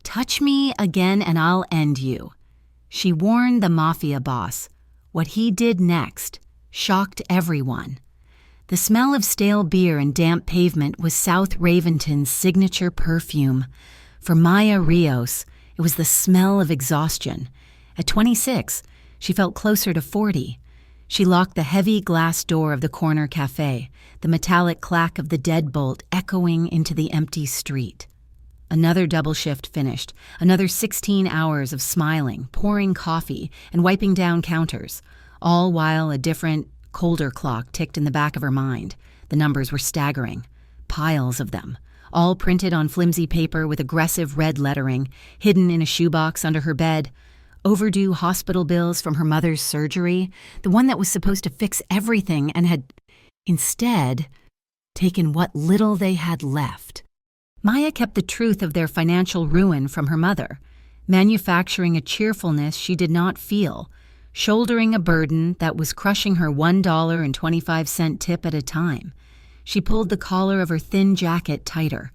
Touch me again and I'll end you. She warned the mafia boss. What he did next shocked everyone. The smell of stale beer and damp pavement was South Raventon's signature perfume. For Maya Rios, it was the smell of exhaustion. At 26, she felt closer to 40. She locked the heavy glass door of the corner cafe, the metallic clack of the deadbolt echoing into the empty street. Another double shift finished, another 16 hours of smiling, pouring coffee, and wiping down counters, all while a different, colder clock ticked in the back of her mind. The numbers were staggering. Piles of them, all printed on flimsy paper with aggressive red lettering, hidden in a shoebox under her bed. Overdue hospital bills from her mother's surgery, the one that was supposed to fix everything and had, instead, taken what little they had left. Maya kept the truth of their financial ruin from her mother, manufacturing a cheerfulness she did not feel, shouldering a burden that was crushing her $1.25 tip at a time. She pulled the collar of her thin jacket tighter.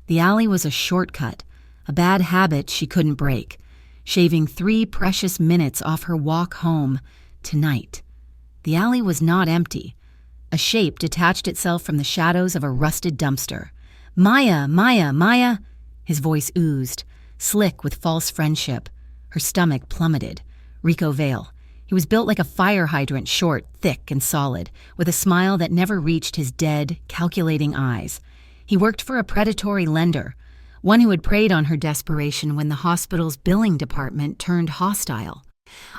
The alley was a shortcut, a bad habit she couldn't break, shaving 3 precious minutes off her walk home tonight. The alley was not empty. A shape detached itself from the shadows of a rusted dumpster. "Maya, Maya, Maya!" His voice oozed, slick with false friendship. Her stomach plummeted. Rico Vale. He was built like a fire hydrant, short, thick, and solid, with a smile that never reached his dead, calculating eyes. He worked for a predatory lender, one who had preyed on her desperation when the hospital's billing department turned hostile.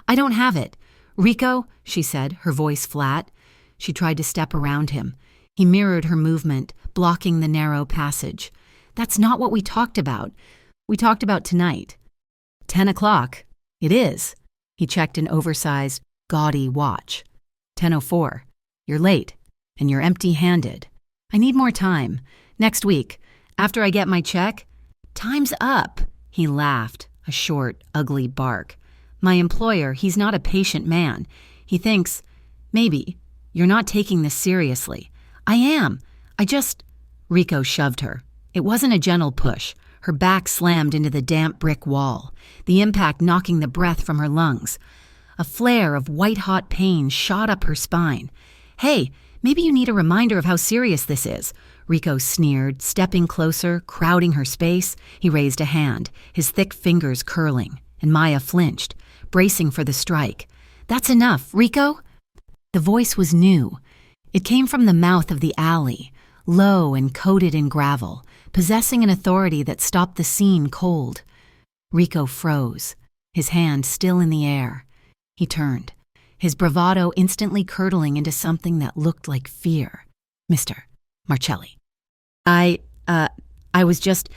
"I don't have it. Rico," she said, her voice flat. She tried to step around him. He mirrored her movement, blocking the narrow passage. "That's not what we talked about. We talked about tonight." 10 o'clock. "It is." He checked an oversized, gaudy watch. 10:04. "You're late, and you're empty-handed." "I need more time. Next week, after I get my check." "Time's up." He laughed, a short, ugly bark. "My employer, he's not a patient man. He thinks, maybe, you're not taking this seriously." "I am. Rico shoved her. It wasn't a gentle push. Her back slammed into the damp brick wall, the impact knocking the breath from her lungs. A flare of white-hot pain shot up her spine. "Hey, maybe you need a reminder of how serious this is," Rico sneered, stepping closer, crowding her space. He raised a hand, his thick fingers curling, and Maya flinched, bracing for the strike. "That's enough, Rico." The voice was new. It came from the mouth of the alley, low and coated in gravel, possessing an authority that stopped the scene cold. Rico froze, his hand still in the air. He turned, his bravado instantly curdling into something that looked like fear. "Mr. Marcelli." I was just..."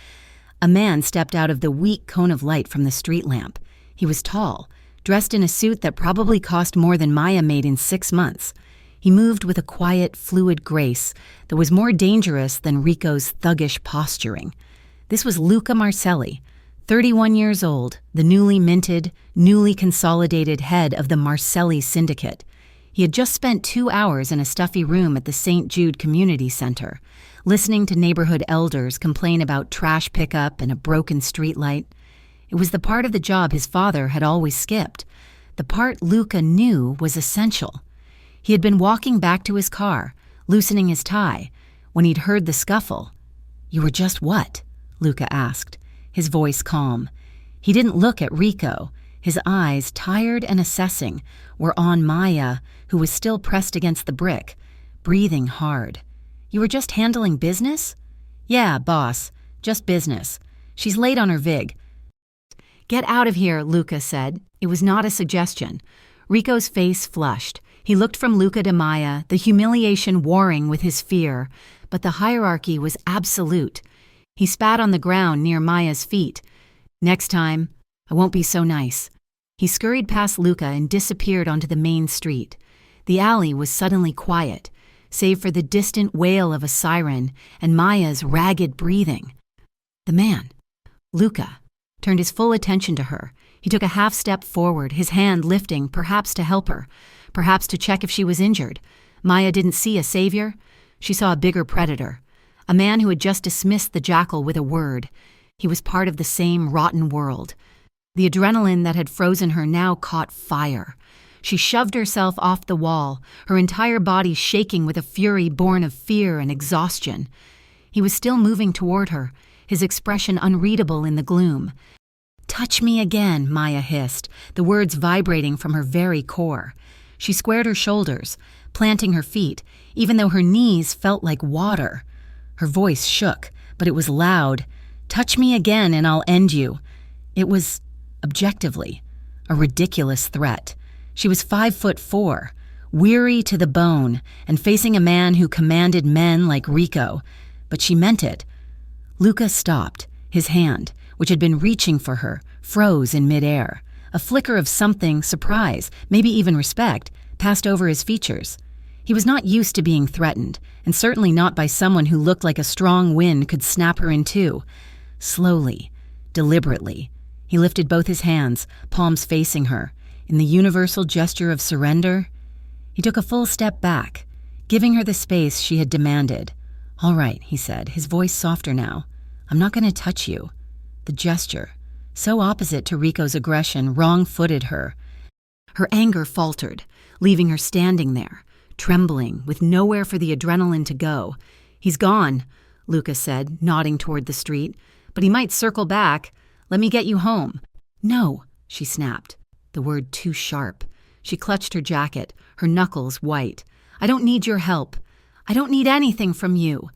A man stepped out of the weak cone of light from the street lamp. He was tall, dressed in a suit that probably cost more than Maya made in 6 months. He moved with a quiet, fluid grace that was more dangerous than Rico's thuggish posturing. This was Luca Marcelli, 31 years old, the newly minted, newly consolidated head of the Marcelli Syndicate. He had just spent 2 hours in a stuffy room at the St. Jude Community Center, listening to neighborhood elders complain about trash pickup and a broken streetlight. It was the part of the job his father had always skipped, the part Luca knew was essential. He had been walking back to his car, loosening his tie, when he'd heard the scuffle. "You were just what?" Luca asked, his voice calm. He didn't look at Rico. His eyes, tired and assessing, were on Maya, who was still pressed against the brick, breathing hard. "You were just handling business?" "Yeah, boss, just business. She's late on her vig." "Get out of here," Luca said. It was not a suggestion. Rico's face flushed. He looked from Luca to Maya, the humiliation warring with his fear, but the hierarchy was absolute. He spat on the ground near Maya's feet. "Next time, I won't be so nice." He scurried past Luca and disappeared onto the main street. The alley was suddenly quiet, save for the distant wail of a siren and Maya's ragged breathing. The man, Luca, turned his full attention to her. He took a half step forward, his hand lifting, perhaps to help her, perhaps to check if she was injured. Maya didn't see a savior. She saw a bigger predator, a man who had just dismissed the jackal with a word. He was part of the same rotten world. The adrenaline that had frozen her now caught fire. She shoved herself off the wall, her entire body shaking with a fury born of fear and exhaustion. He was still moving toward her, his expression unreadable in the gloom. "Touch me again," Maya hissed, the words vibrating from her very core. She squared her shoulders, planting her feet, even though her knees felt like water. Her voice shook, but it was loud. "Touch me again and I'll end you." It was, objectively, a ridiculous threat. She was 5'4", weary to the bone, and facing a man who commanded men like Rico. But she meant it. Luca stopped. His hand, which had been reaching for her, froze in midair. A flicker of something, surprise, maybe even respect, passed over his features. He was not used to being threatened, and certainly not by someone who looked like a strong wind could snap her in two. Slowly, deliberately, he lifted both his hands, palms facing her. In the universal gesture of surrender, he took a full step back, giving her the space she had demanded. "All right," he said, his voice softer now. "I'm not going to touch you." The gesture, so opposite to Rico's aggression, wrong-footed her. Her anger faltered, leaving her standing there, trembling, with nowhere for the adrenaline to go. "He's gone," Luca said, nodding toward the street. "But he might circle back. Let me get you home." "No," she snapped, the word too sharp. She clutched her jacket, her knuckles white. "I don't need your help. I don't need anything from you."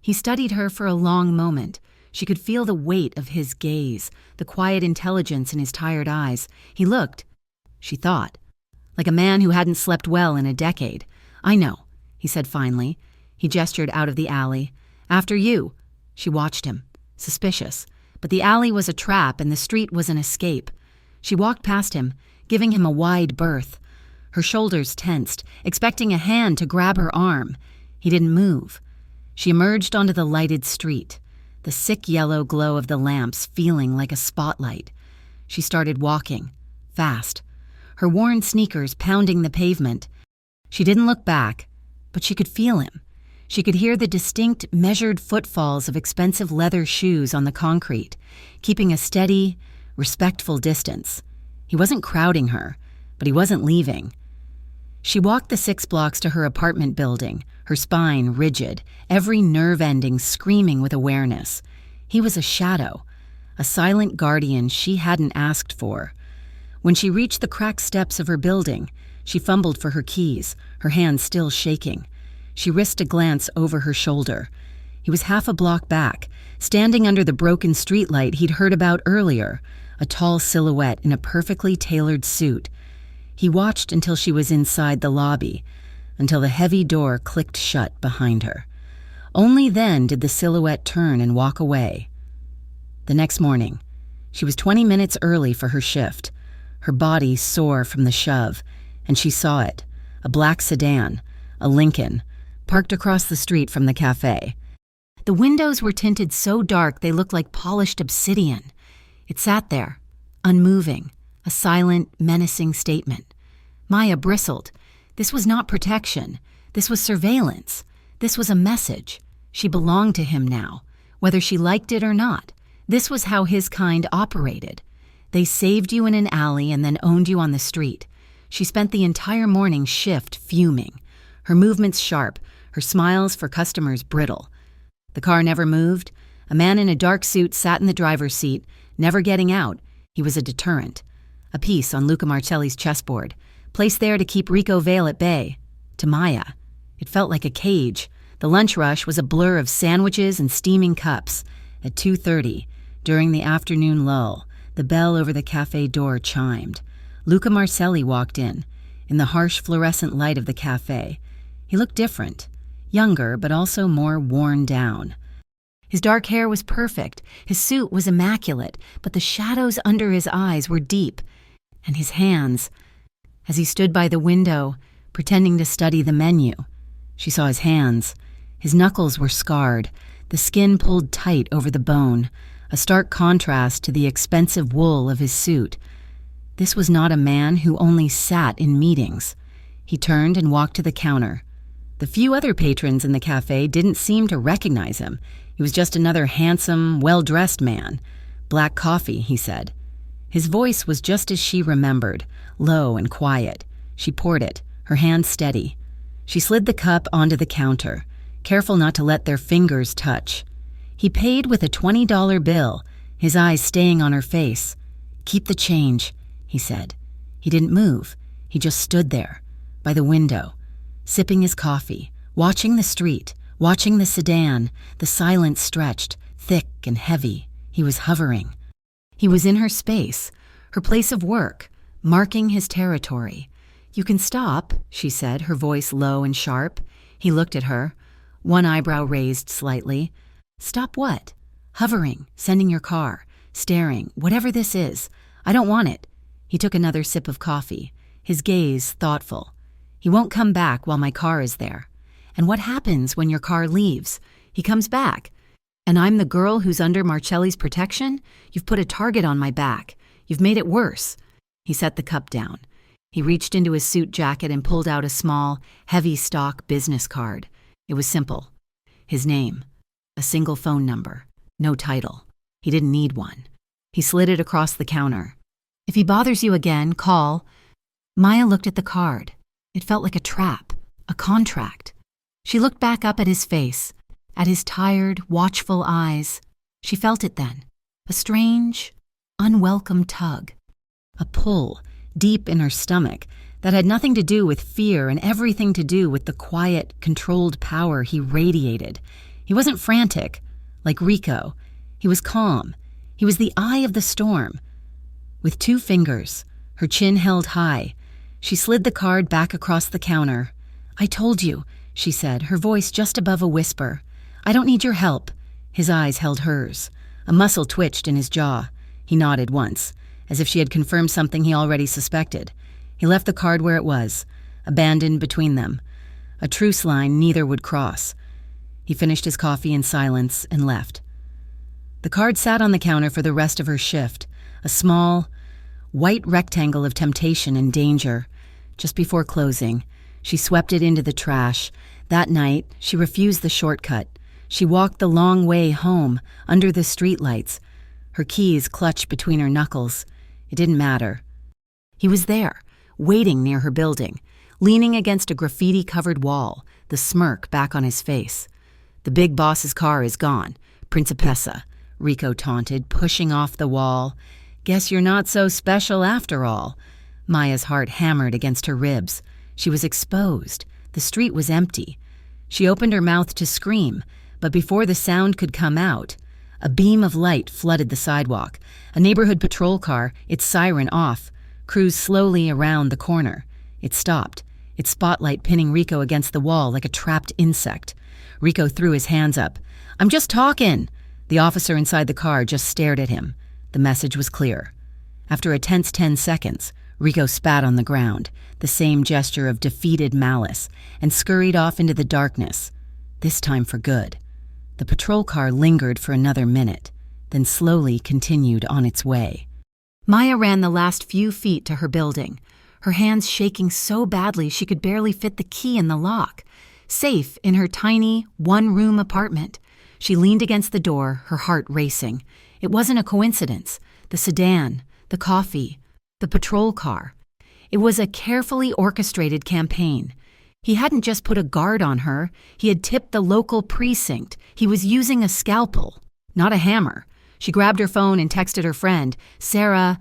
He studied her for a long moment. She could feel the weight of his gaze, the quiet intelligence in his tired eyes. He looked, she thought, like a man who hadn't slept well in a decade. "I know," he said finally. He gestured out of the alley. "After you." She watched him, suspicious. But the alley was a trap and the street was an escape. She walked past him, giving him a wide berth. Her shoulders tensed, expecting a hand to grab her arm. He didn't move. She emerged onto the lighted street, the sick yellow glow of the lamps feeling like a spotlight. She started walking, fast, her worn sneakers pounding the pavement. She didn't look back, but she could feel him. She could hear the distinct, measured footfalls of expensive leather shoes on the concrete, keeping a steady, respectful distance. He wasn't crowding her, but he wasn't leaving. She walked the 6 blocks to her apartment building, her spine rigid, every nerve ending screaming with awareness. He was a shadow, a silent guardian she hadn't asked for. When she reached the cracked steps of her building, she fumbled for her keys, her hands still shaking. She risked a glance over her shoulder. He was half a block back, standing under the broken streetlight he'd heard about earlier, a tall silhouette in a perfectly tailored suit. He watched until she was inside the lobby, until the heavy door clicked shut behind her. Only then did the silhouette turn and walk away. The next morning, she was 20 minutes early for her shift, her body sore from the shove, and she saw it, a black sedan, a Lincoln, parked across the street from the cafe. The windows were tinted so dark they looked like polished obsidian. It sat there, unmoving, a silent, menacing statement. Maya bristled. This was not protection. This was surveillance. This was a message. She belonged to him now, whether she liked it or not. This was how his kind operated. They saved you in an alley and then owned you on the street. She spent the entire morning shift fuming, her movements sharp, her smiles for customers brittle. The car never moved. A man in a dark suit sat in the driver's seat, never getting out. He was a deterrent. A piece on Luca Marcelli's chessboard, placed there to keep Rico Vale at bay. To Maya, it felt like a cage. The lunch rush was a blur of sandwiches and steaming cups. At 2:30, during the afternoon lull, the bell over the cafe door chimed. Luca Marcelli walked in the harsh fluorescent light of the cafe. He looked different, younger but also more worn down. His dark hair was perfect, his suit was immaculate, but the shadows under his eyes were deep, and his hands, as he stood by the window, pretending to study the menu. She saw his hands. His knuckles were scarred, the skin pulled tight over the bone, a stark contrast to the expensive wool of his suit. This was not a man who only sat in meetings. He turned and walked to the counter. The few other patrons in the cafe didn't seem to recognize him. He He was just another handsome, well-dressed man. Black coffee, he said. His voice was just as she remembered, low and quiet. She poured it, her hand steady. She slid the cup onto the counter, careful not to let their fingers touch. He paid with a $20 bill, his eyes staying on her face. "Keep the change," he said. He didn't move. He just stood there, by the window, sipping his coffee, watching the street, watching the sedan. The silence stretched, thick and heavy. He was hovering. He was in her space, her place of work, marking his territory. "You can stop," she said, her voice low and sharp. He looked at her, one eyebrow raised slightly. "Stop what?" "Hovering, sending your car, staring, whatever this is. I don't want it." He took another sip of coffee, his gaze thoughtful. "He won't come back while my car is there. And what happens when your car leaves? He comes back. And I'm the girl who's under Marcelli's protection? You've put a target on my back. You've made it worse." He set the cup down. He reached into his suit jacket and pulled out a small, heavy stock business card. It was simple. His name. A single phone number. No title. He didn't need one. He slid it across the counter. "If he bothers you again, call." Maya looked at the card. It felt like a trap, a contract. She looked back up at his face, at his tired, watchful eyes. She felt it then. A strange, unwelcome tug. A pull, deep in her stomach, that had nothing to do with fear and everything to do with the quiet, controlled power he radiated. He wasn't frantic, like Rico. He was calm. He was the eye of the storm. With 2 fingers, her chin held high, she slid the card back across the counter. "I told you," she said, her voice just above a whisper. "I don't need your help." His eyes held hers. A muscle twitched in his jaw. He nodded once, as if she had confirmed something he already suspected. He left the card where it was, abandoned between them. A truce line neither would cross. He finished his coffee in silence and left. The card sat on the counter for the rest of her shift, a small, white rectangle of temptation and danger. Just before closing, she swept it into the trash. That night, she refused the shortcut. She walked the long way home, under the streetlights, her keys clutched between her knuckles. It didn't matter. He was there, waiting near her building, leaning against a graffiti-covered wall, the smirk back on his face. "The big boss's car is gone, Principessa," Rico taunted, pushing off the wall. "Guess you're not so special after all." Maya's heart hammered against her ribs. She was exposed. The street was empty. She opened her mouth to scream, but before the sound could come out, a beam of light flooded the sidewalk. A neighborhood patrol car, its siren off, cruised slowly around the corner. It stopped, its spotlight pinning Rico against the wall like a trapped insect. Rico threw his hands up. "I'm just talking." The officer inside the car just stared at him. The message was clear. After a tense 10 seconds, Rico spat on the ground, the same gesture of defeated malice, and scurried off into the darkness, this time for good. The patrol car lingered for another minute, then slowly continued on its way. Maya ran the last few feet to her building, her hands shaking so badly she could barely fit the key in the lock. Safe in her tiny, one-room apartment, she leaned against the door, her heart racing. It wasn't a coincidence. The sedan, the coffee, the patrol car. It was a carefully orchestrated campaign. He hadn't just put a guard on her, he had tipped the local precinct. He was using a scalpel, not a hammer. She grabbed her phone and texted her friend, "Sarah,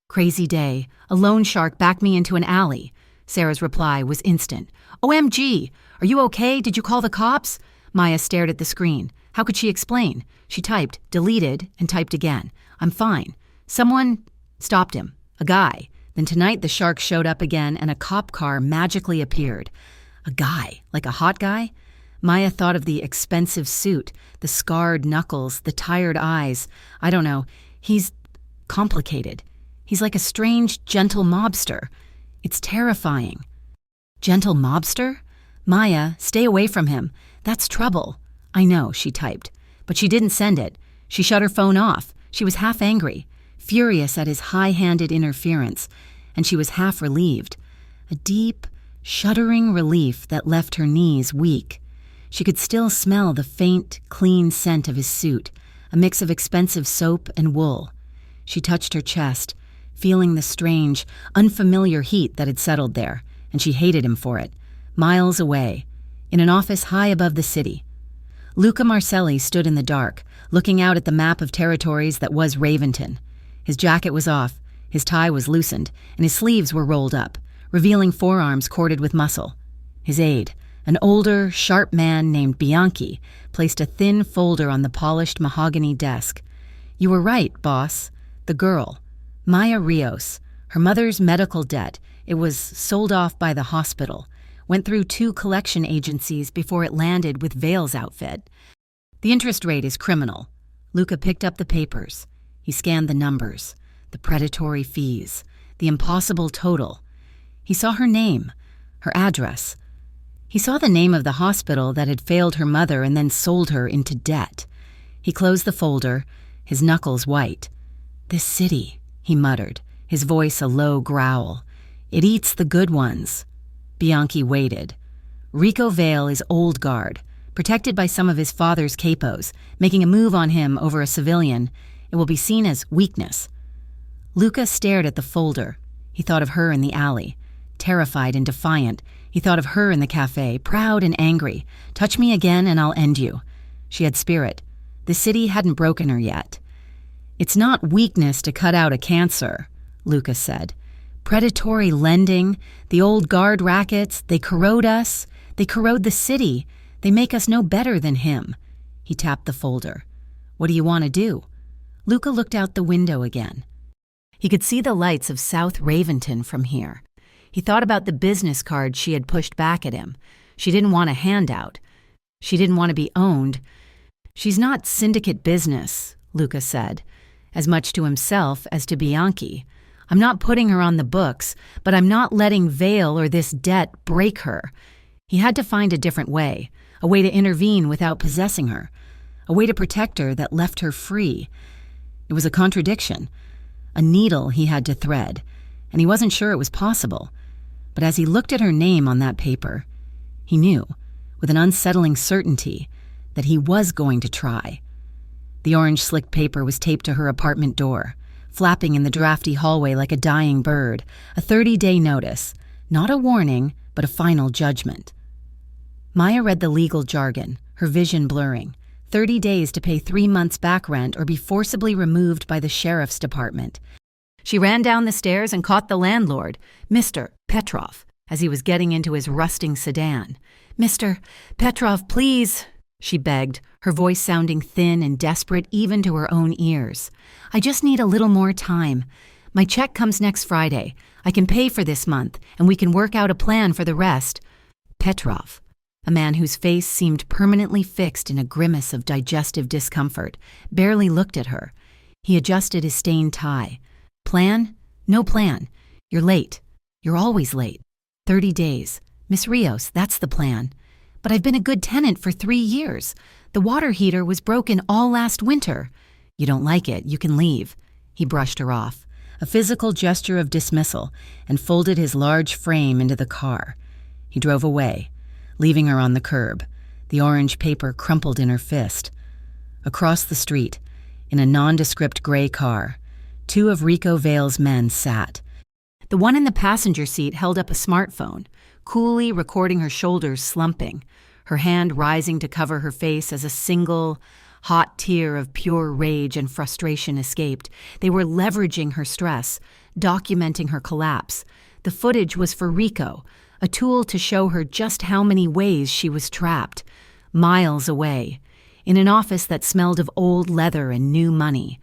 crazy day. A loan shark backed me into an alley." Sarah's reply was instant. "OMG, are you okay? Did you call the cops?" Maya stared at the screen. How could she explain? She typed, deleted, and typed again. "I'm fine. Someone stopped him. A guy." Then tonight the shark showed up again and a cop car magically appeared. A guy, like a hot guy? Maya thought of the expensive suit, the scarred knuckles, the tired eyes. I don't know. He's complicated. He's like a strange, gentle mobster. It's terrifying. Gentle mobster? Maya, stay away from him. That's trouble. I know, she typed. But she didn't send it. She shut her phone off. She was half angry, furious at his high-handed interference, and she was half relieved. A deep, shuddering relief that left her knees weak. She could still smell the faint, clean scent of his suit, a mix of expensive soap and wool. She touched her chest, feeling the strange, unfamiliar heat that had settled there, and she hated him for it, miles away, in an office high above the city. Luca Marcelli stood in the dark, looking out at the map of territories that was Raventon. His jacket was off, his tie was loosened, and his sleeves were rolled up, revealing forearms corded with muscle. His aide, an older, sharp man named Bianchi, placed a thin folder on the polished mahogany desk. "You were right, boss. The girl. Maya Rios. Her mother's medical debt. It was sold off by the hospital. Went through 2 collection agencies before it landed with Vale's outfit. The interest rate is criminal." Luca picked up the papers. He scanned the numbers, the predatory fees, the impossible total. He saw her name, her address. He saw the name of the hospital that had failed her mother and then sold her into debt. He closed the folder, his knuckles white. "This city," he muttered, his voice a low growl. "It eats the good ones." Bianchi waited. Rico Vale is old guard, protected by some of his father's capos. Making a move on him over a civilian, it will be seen as weakness. Luca stared at the folder. He thought of her in the alley. Terrified and defiant, he thought of her in the cafe, proud and angry. "Touch me again and I'll end you." She had spirit. The city hadn't broken her yet. "It's not weakness to cut out a cancer," Luca said. "Predatory lending, the old guard rackets, they corrode us. They corrode the city. They make us no better than him." He tapped the folder. "What do you want to do?" Luca looked out the window again. He could see the lights of South Raventon from here. He thought about the business card she had pushed back at him. She didn't want a handout. She didn't want to be owned. "She's not syndicate business," Luca said, as much to himself as to Bianchi. "I'm not putting her on the books, but I'm not letting Vale or this debt break her." He had to find a different way, a way to intervene without possessing her, a way to protect her that left her free. It was a contradiction, a needle he had to thread, and he wasn't sure it was possible. But as he looked at her name on that paper, he knew, with an unsettling certainty, that he was going to try. The orange slick paper was taped to her apartment door, flapping in the drafty hallway like a dying bird, a 30-day notice, not a warning, but a final judgment. Maya read the legal jargon, her vision blurring. 30 days to pay 3 months back rent or be forcibly removed by the sheriff's department. She ran down the stairs and caught the landlord, Mr. Petrov, as he was getting into his rusting sedan. "Mr. Petrov, please," she begged, her voice sounding thin and desperate even to her own ears. "I just need a little more time. My check comes next Friday. I can pay for this month, and we can work out a plan for the rest." Petrov, a man whose face seemed permanently fixed in a grimace of digestive discomfort, barely looked at her. He adjusted his stained tie. "Plan? No plan. You're late. You're always late. 30 days. Miss Rios, that's the plan. But I've been a good tenant for 3 years. The water heater was broken all last winter. You don't like it, you can leave." He brushed her off, a physical gesture of dismissal, and folded his large frame into the car. He drove away, leaving her on the curb, the orange paper crumpled in her fist. Across the street, in a nondescript gray car, 2 of Rico Vale's men sat. The one in the passenger seat held up a smartphone, coolly recording her shoulders slumping, her hand rising to cover her face as a single, hot tear of pure rage and frustration escaped. They were leveraging her stress, documenting her collapse. The footage was for Rico, a tool to show her just how many ways she was trapped, miles away, in an office that smelled of old leather and new money.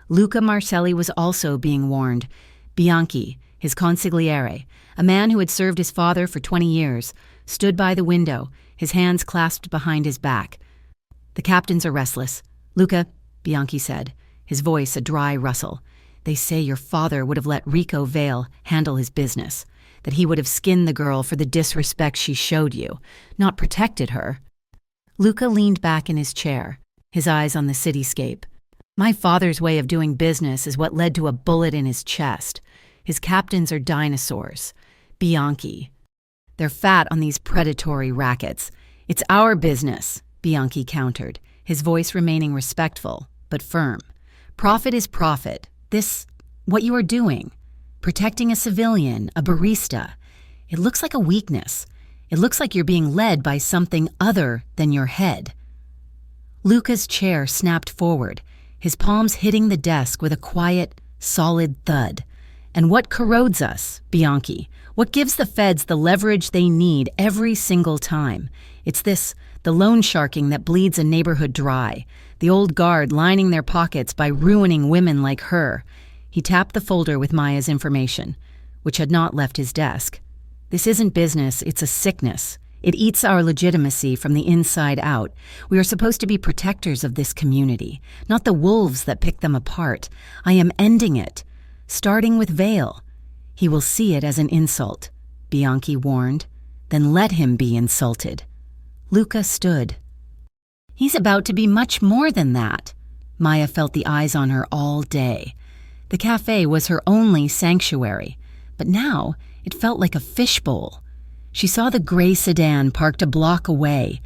Luca Marcelli was also being warned. Bianchi, his consigliere, a man who had served his father for 20 years, stood by the window, his hands clasped behind his back. "The captains are restless. Luca," Bianchi said, his voice a dry rustle. "They say your father would have let Rico Vale handle his business, that he would have skinned the girl for the disrespect she showed you, not protected her." Luca leaned back in his chair, his eyes on the cityscape. "My father's way of doing business is what led to a bullet in his chest. His captains are dinosaurs. Bianchi. They're fat on these predatory rackets. "It's our business," Bianchi countered, his voice remaining respectful, but firm. "Profit is profit. What you are doing, protecting a civilian, a barista, it looks like a weakness. It looks like you're being led by something other than your head." Luca's chair snapped forward, his palms hitting the desk with a quiet, solid thud. "And what corrodes us, Bianchi? What gives the feds the leverage they need every single time? It's the loan sharking that bleeds a neighborhood dry, the old guard lining their pockets by ruining women like her." He tapped the folder with Maya's information, which had not left his desk. "This isn't business, it's a sickness. It eats our legitimacy from the inside out. We are supposed to be protectors of this community, not the wolves that pick them apart. I am ending it, starting with Vale. He will see it as an insult," Bianchi warned. "Then let him be insulted." Luca stood. "He's about to be much more than that." Maya felt the eyes on her all day. The cafe was her only sanctuary, but now it felt like a fishbowl. She saw the gray sedan parked a block away.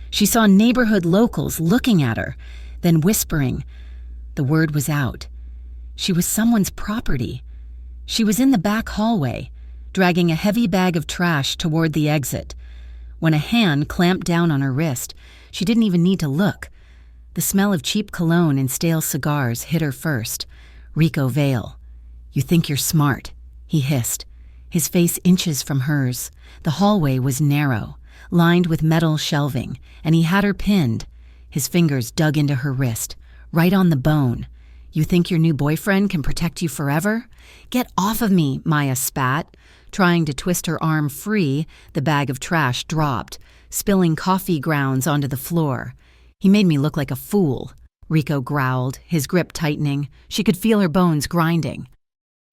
She saw neighborhood locals looking at her, then whispering. The word was out. She was someone's property. She was in the back hallway, dragging a heavy bag of trash toward the exit. When a hand clamped down on her wrist, she didn't even need to look. The smell of cheap cologne and stale cigars hit her first. Rico Vale. "You think you're smart," he hissed, his face inches from hers. The hallway was narrow, lined with metal shelving, and he had her pinned. His fingers dug into her wrist, right on the bone. "You think your new boyfriend can protect you forever? Get off of me," Maya spat. Trying to twist her arm free, the bag of trash dropped, spilling coffee grounds onto the floor. "He made me look like a fool," Rico growled, his grip tightening. She could feel her bones grinding.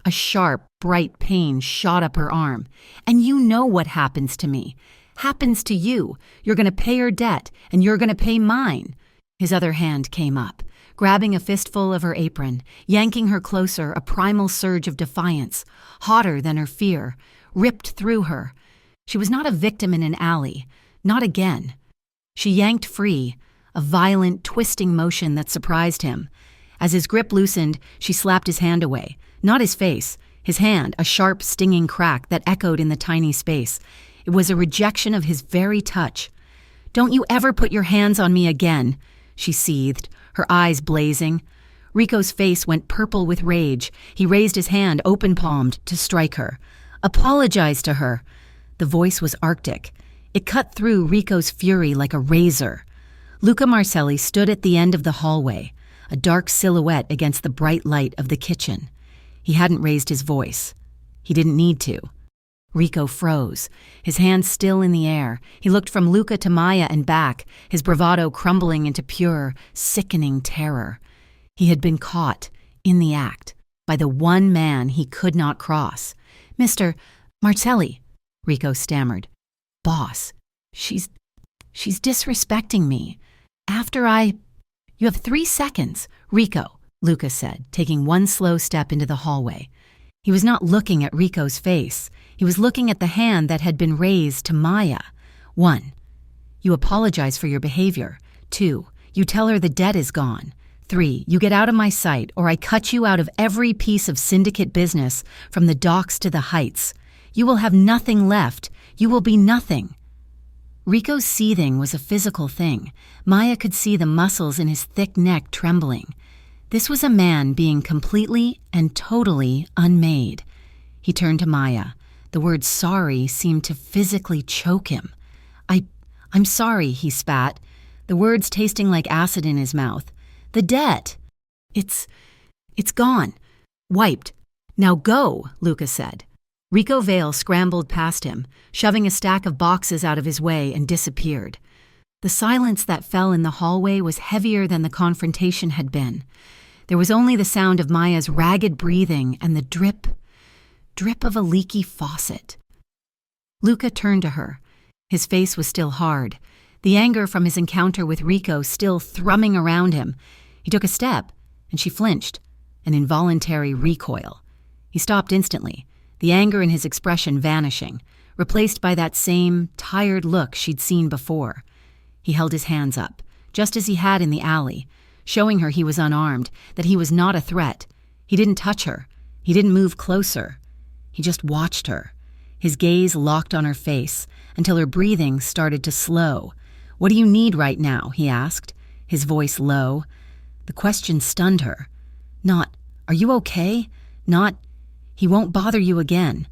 A sharp, bright pain shot up her arm. "And you know what happens to me. Happens to you. You're going to pay her debt, and you're going to pay mine." His other hand came up, grabbing a fistful of her apron, yanking her closer, a primal surge of defiance, hotter than her fear, ripped through her. She was not a victim in an alley. Not again. She yanked free, a violent, twisting motion that surprised him. As his grip loosened, she slapped his hand away. Not his face. His hand, a sharp, stinging crack that echoed in the tiny space. It was a rejection of his very touch. "Don't you ever put your hands on me again," she seethed, her eyes blazing. Rico's face went purple with rage. He raised his hand, open-palmed, to strike her. "Apologize to her." The voice was arctic. It cut through Rico's fury like a razor. Luca Marcelli stood at the end of the hallway, a dark silhouette against the bright light of the kitchen. He hadn't raised his voice. He didn't need to. Rico froze, his hands still in the air. He looked from Luca to Maya and back, his bravado crumbling into pure, sickening terror. He had been caught, in the act, by the one man he could not cross. "Mr. Marcelli," Rico stammered. "Boss, she's disrespecting me. You have 3 seconds, Rico," Luca said, taking one slow step into the hallway. He was not looking at Rico's face. He was looking at the hand that had been raised to Maya. 1. You apologize for your behavior. 2. You tell her the debt is gone. 3. You get out of my sight, or I cut you out of every piece of syndicate business, from the docks to the heights. You will have nothing left. You will be nothing. Rico's seething was a physical thing. Maya could see the muscles in his thick neck trembling. This was a man being completely and totally unmade. He turned to Maya. The word sorry seemed to physically choke him. I'm sorry, he spat, the words tasting like acid in his mouth. The debt. It's gone. Wiped. Now go, Luca said. Rico Vale scrambled past him, shoving a stack of boxes out of his way, and disappeared. The silence that fell in the hallway was heavier than the confrontation had been. There was only the sound of Maya's ragged breathing and the drip of a leaky faucet. Luca turned to her. His face was still hard, the anger from his encounter with Rico still thrumming around him. He took a step, and she flinched, an involuntary recoil. He stopped instantly, the anger in his expression vanishing, replaced by that same tired look she'd seen before. He held his hands up, just as he had in the alley, showing her he was unarmed, that he was not a threat. He didn't touch her. He didn't move closer. He just watched her. His gaze locked on her face until her breathing started to slow. "What do you need right now?" he asked, his voice low. The question stunned her. Not, "Are you okay?" Not, "He won't bother you again."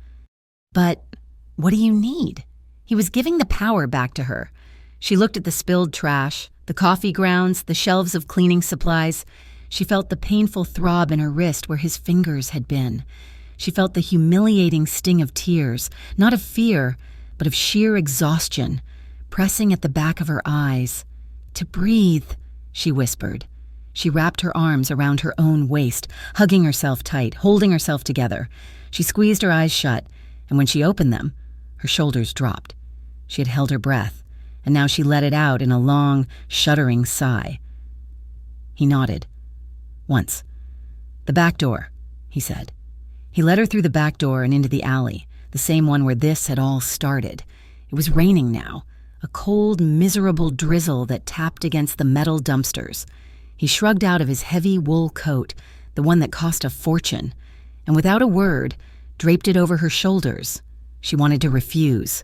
But, "What do you need?" He was giving the power back to her. She looked at the spilled trash, the coffee grounds, the shelves of cleaning supplies. She felt the painful throb in her wrist where his fingers had been. She felt the humiliating sting of tears, not of fear, but of sheer exhaustion, pressing at the back of her eyes. "To breathe," she whispered. She wrapped her arms around her own waist, hugging herself tight, holding herself together. She squeezed her eyes shut, and when she opened them, her shoulders dropped. She had held her breath, and now she let it out in a long, shuddering sigh. He nodded. "Once. The back door," he said. He led her through the back door and into the alley, the same one where this had all started. It was raining now, a cold, miserable drizzle that tapped against the metal dumpsters. He shrugged out of his heavy wool coat, the one that cost a fortune, and without a word, draped it over her shoulders. She wanted to refuse.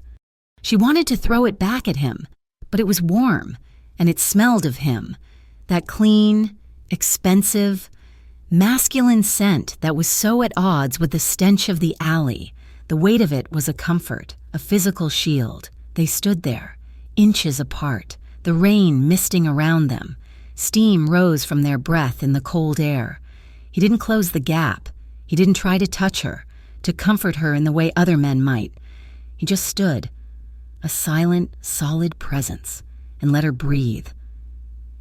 She wanted to throw it back at him, but it was warm, and it smelled of him, that clean, expensive, masculine scent that was so at odds with the stench of the alley. The weight of it was a comfort, a physical shield. They stood there, inches apart, the rain misting around them. Steam rose from their breath in the cold air. He didn't close the gap. He didn't try to touch her, to comfort her in the way other men might. He just stood, a silent, solid presence, and let her breathe.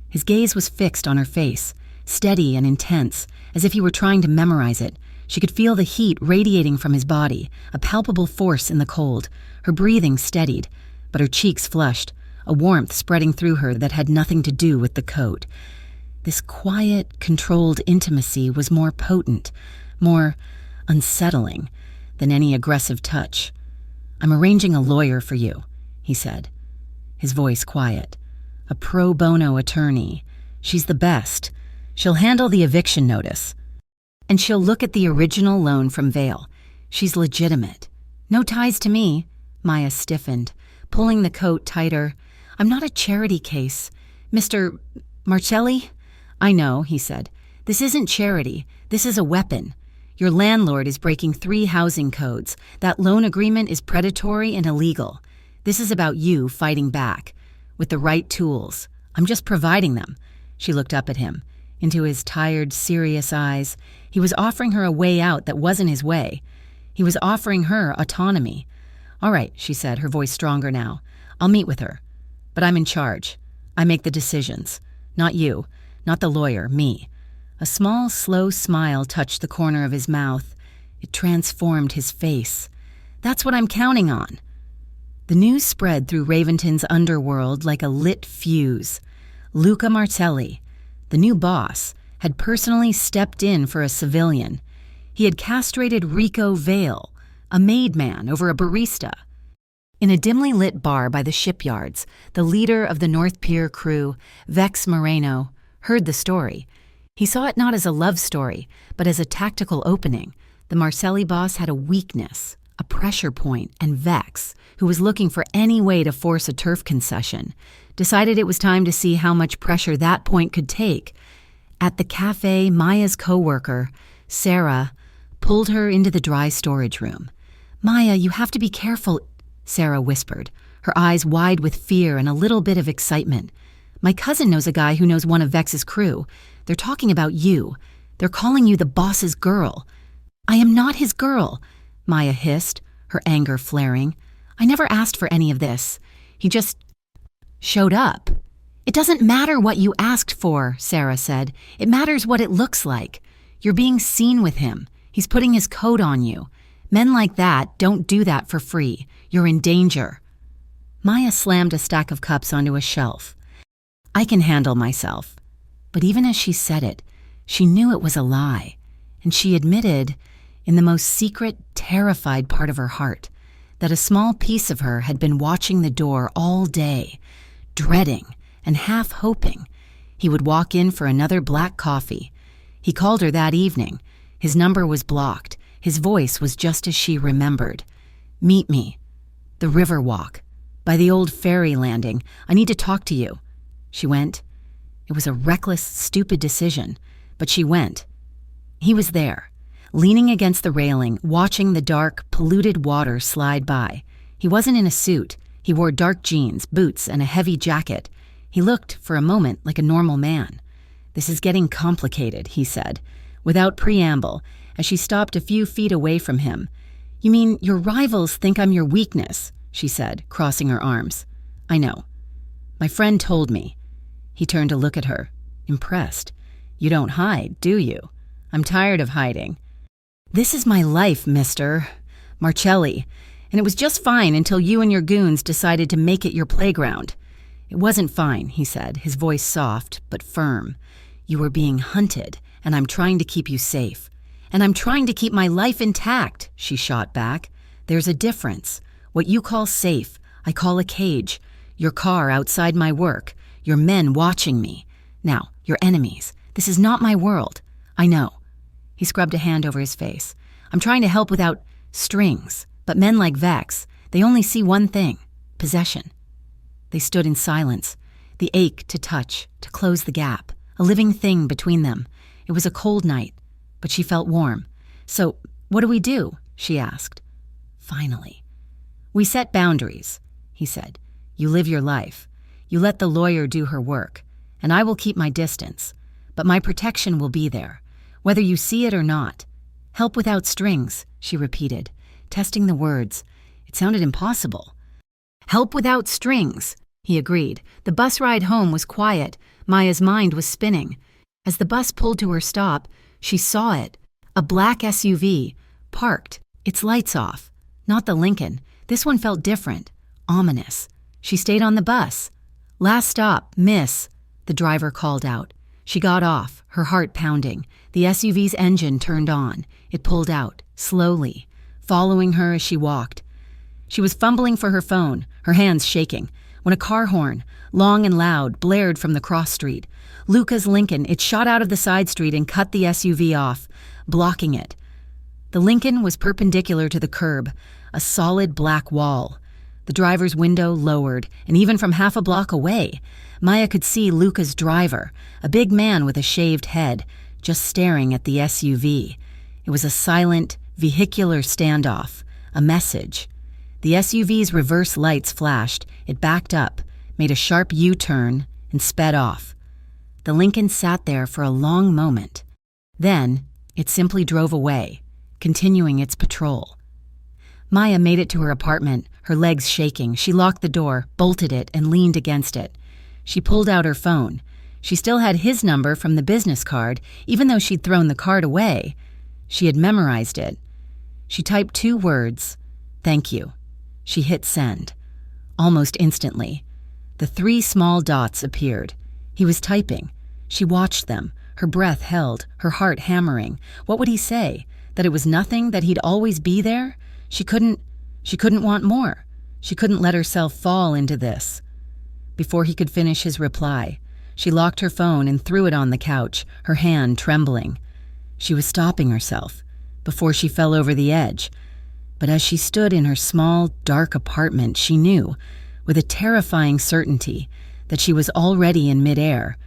His gaze was fixed on her face, steady and intense, as if he were trying to memorize it. She could feel the heat radiating from his body, a palpable force in the cold. Her breathing steadied, but her cheeks flushed, a warmth spreading through her that had nothing to do with the coat. This quiet, controlled intimacy was more potent, more unsettling than any aggressive touch. "I'm arranging a lawyer for you," he said, his voice quiet. "A pro bono attorney. She's the best. She'll handle the eviction notice. And she'll look at the original loan from Vale. She's legitimate. No ties to me." Maya stiffened, pulling the coat tighter. "I'm not a charity case. Mr. Marcelli?" "I know," he said. "This isn't charity. This is a weapon. Your landlord is breaking 3 housing codes. That loan agreement is predatory and illegal. This is about you fighting back, with the right tools. I'm just providing them." She looked up at him, into his tired, serious eyes. He was offering her a way out that wasn't his way. He was offering her autonomy. "All right," she said, her voice stronger now. "I'll meet with her. But I'm in charge. I make the decisions. Not you. Not the lawyer. Me." A small, slow smile touched the corner of his mouth. It transformed his face. "That's what I'm counting on." The news spread through Raventon's underworld like a lit fuse. Luca Martelli, the new boss, had personally stepped in for a civilian. He had castrated Rico Vale, a maid man over a barista. In a dimly lit bar by the shipyards, the leader of the North Pier crew, Vex Moreno, heard the story. He saw it not as a love story, but as a tactical opening. The Marcelli boss had a weakness, a pressure point, and Vex, who was looking for any way to force a turf concession, decided it was time to see how much pressure that point could take. At the cafe, Maya's co-worker, Sarah, pulled her into the dry storage room. "Maya, you have to be careful," Sarah whispered, her eyes wide with fear and a little bit of excitement. "My cousin knows a guy who knows one of Vex's crew. They're talking about you. They're calling you the boss's girl." "I am not his girl," Maya hissed, her anger flaring. "I never asked for any of this. He just showed up." "It doesn't matter what you asked for," Sarah said. "It matters what it looks like. You're being seen with him. He's putting his coat on you. Men like that don't do that for free. You're in danger." Maya slammed a stack of cups onto a shelf. "I can handle myself." But even as she said it, she knew it was a lie, and she admitted, in the most secret, terrified part of her heart, that a small piece of her had been watching the door all day, dreading and half hoping he would walk in for another black coffee. He called her that evening. His number was blocked. His voice was just as she remembered. "Meet me. The river walk. By the old ferry landing. I need to talk to you." She went. It was a reckless, stupid decision, but she went. He was there, leaning against the railing, watching the dark, polluted water slide by. He wasn't in a suit. He wore dark jeans, boots, and a heavy jacket. He looked, for a moment, like a normal man. "This is getting complicated," he said, without preamble, as she stopped a few feet away from him. "You mean your rivals think I'm your weakness," she said, crossing her arms. "I know. My friend told me." He turned to look at her, impressed. "You don't hide, do you? I'm tired of hiding." "This is my life, Mr. Marcelli, and it was just fine until you and your goons decided to make it your playground." "It wasn't fine," he said, his voice soft but firm. "You were being hunted, and I'm trying to keep you safe. And I'm trying to keep my life intact," she shot back. "There's a difference. What you call safe, I call a cage. Your car outside my work, your men watching me. Now, your enemies. This is not my world. I know." He scrubbed a hand over his face. "I'm trying to help without strings, but men like Vex, they only see one thing, possession." They stood in silence, the ache to touch, to close the gap, a living thing between them. It was a cold night, but she felt warm. "So, what do we do?" she asked. Finally. "We set boundaries," he said. "You live your life. You let the lawyer do her work, and I will keep my distance. But my protection will be there, whether you see it or not." "Help without strings," she repeated, testing the words. It sounded impossible. "Help without strings," he agreed. The bus ride home was quiet. Maya's mind was spinning. As the bus pulled to her stop, she saw it, a black SUV, parked, its lights off. Not the Lincoln. This one felt different, ominous. She stayed on the bus. "Last stop, miss," the driver called out. She got off, her heart pounding. The SUV's engine turned on. It pulled out, slowly, following her as she walked. She was fumbling for her phone, her hands shaking, when a car horn, long and loud, blared from the cross street. Luca's Lincoln, it shot out of the side street and cut the SUV off, blocking it. The Lincoln was perpendicular to the curb, a solid black wall. The driver's window lowered, and even from half a block away, Maya could see Luca's driver, a big man with a shaved head, just staring at the SUV. It was a silent, vehicular standoff, a message. The SUV's reverse lights flashed. It backed up, made a sharp U-turn, and sped off. The Lincoln sat there for a long moment. Then, it simply drove away, continuing its patrol. Maya made it to her apartment, her legs shaking. She locked the door, bolted it, and leaned against it. She pulled out her phone. She still had his number from the business card, even though she'd thrown the card away. She had memorized it. She typed 2 words, "Thank you." She hit send. Almost instantly, the 3 small dots appeared. He was typing. She watched them, her breath held, her heart hammering. What would he say? That it was nothing, that he'd always be there? She couldn't want more. She couldn't let herself fall into this. Before he could finish his reply, she locked her phone and threw it on the couch, her hand trembling. She was stopping herself before she fell over the edge. But as she stood in her small, dark apartment, she knew, with a terrifying certainty, that she was already in midair.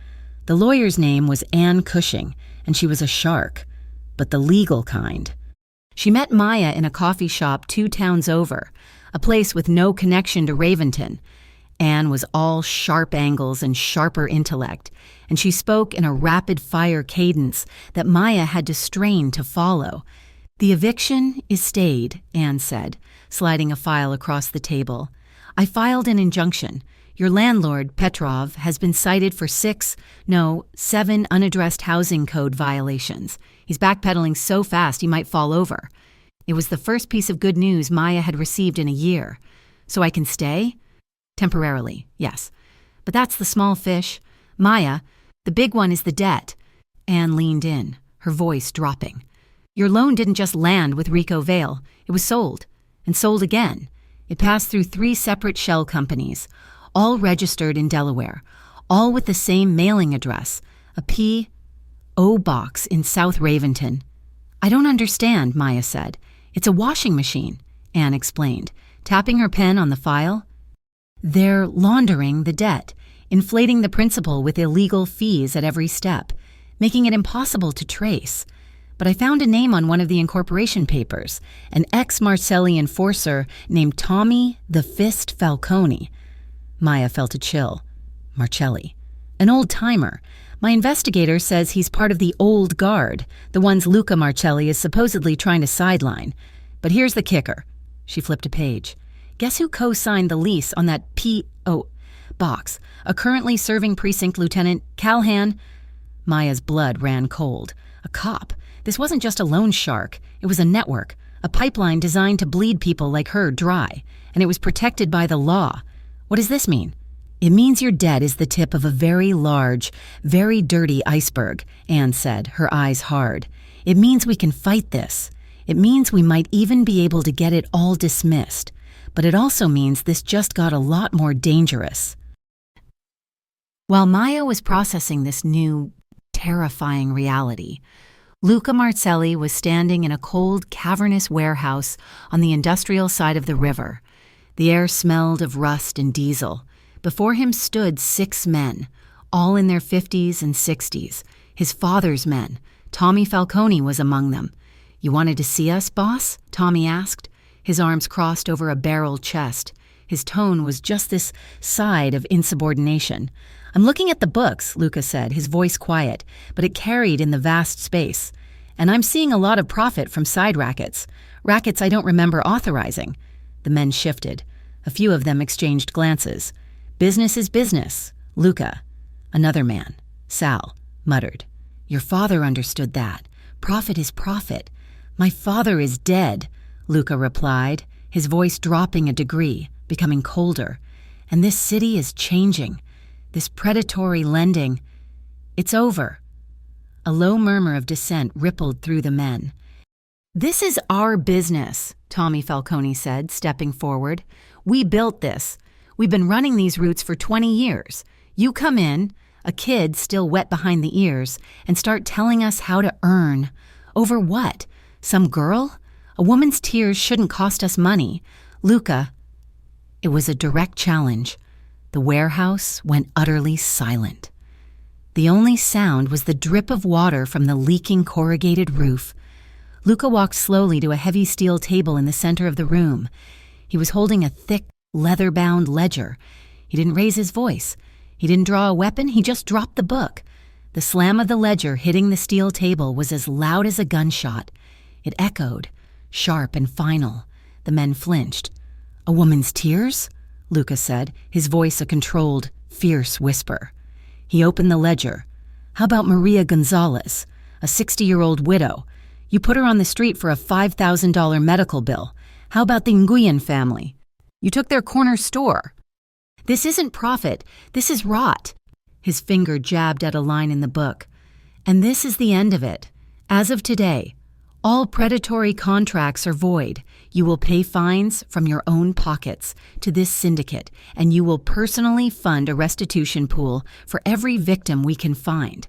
The lawyer's name was Anne Cushing, and she was a shark, but the legal kind. She met Maya in a coffee shop 2 towns over, a place with no connection to Raventon. Anne was all sharp angles and sharper intellect, and she spoke in a rapid-fire cadence that Maya had to strain to follow. "The eviction is stayed," Anne said, sliding a file across the table. "I filed an injunction. Your landlord, Petrov, has been cited for 7 unaddressed housing code violations. He's backpedaling so fast he might fall over." It was the first piece of good news Maya had received in a year. "So I can stay?" "Temporarily, yes. But that's the small fish. Maya, the big one is the debt." Anne leaned in, her voice dropping. "Your loan didn't just land with Rico Vale. It was sold, and sold again. It passed through 3 separate shell companies, all registered in Delaware, all with the same mailing address, a P.O. box in South Raventon. I don't understand, Maya said. It's a washing machine, Anne explained, tapping her pen on the file. They're laundering the debt, inflating the principal with illegal fees at every step, making it impossible to trace. But I found a name on one of the incorporation papers, an ex-Marcelli enforcer named Tommy the Fist Falcone. Maya felt a chill. Marcelli. An old-timer. My investigator says he's part of the old guard, the ones Luca Marcelli is supposedly trying to sideline. But here's the kicker. She flipped a page. Guess who co-signed the lease on that P.O. box? A currently serving precinct lieutenant, Calhan. Maya's blood ran cold. A cop. This wasn't just a loan shark. It was a network, a pipeline designed to bleed people like her dry, and it was protected by the law. What does this mean? It means your debt is the tip of a very large, very dirty iceberg, Anne said, her eyes hard. It means we can fight this. It means we might even be able to get it all dismissed. But it also means this just got a lot more dangerous. While Maya was processing this new, terrifying reality, Luca Marcelli was standing in a cold, cavernous warehouse on the industrial side of the river. The air smelled of rust and diesel. Before him stood 6 men, all in their 50s and 60s, his father's men. Tommy Falcone was among them. You wanted to see us, boss? Tommy asked, his arms crossed over a barrel chest. His tone was just this side of insubordination. I'm looking at the books, Luca said, his voice quiet, but it carried in the vast space. And I'm seeing a lot of profit from side rackets. Rackets I don't remember authorizing. The men shifted. A few of them exchanged glances. Business is business, Luca. Another man, Sal, muttered. Your father understood that. Profit is profit. My father is dead, Luca replied, his voice dropping a degree, becoming colder. And this city is changing. This predatory lending, it's over. A low murmur of dissent rippled through the men. This is our business, Tommy Falcone said, stepping forward. We built this. We've been running these routes for 20 years. You come in, a kid still wet behind the ears, and start telling us how to earn. Over what? Some girl? A woman's tears shouldn't cost us money. Luca. It was a direct challenge. The warehouse went utterly silent. The only sound was the drip of water from the leaking corrugated roof. Luca walked slowly to a heavy steel table in the center of the room. He was holding a thick, leather-bound ledger. He didn't raise his voice. He didn't draw a weapon. He just dropped the book. The slam of the ledger hitting the steel table was as loud as a gunshot. It echoed, sharp and final. The men flinched. A woman's tears? Luca said, his voice a controlled, fierce whisper. He opened the ledger. How about Maria Gonzalez, a 60-year-old widow? You put her on the street for a $5,000 medical bill. How about the Nguyen family? You took their corner store. This isn't profit. This is rot. His finger jabbed at a line in the book. And this is the end of it. As of today, all predatory contracts are void. You will pay fines from your own pockets to this syndicate, and you will personally fund a restitution pool for every victim we can find.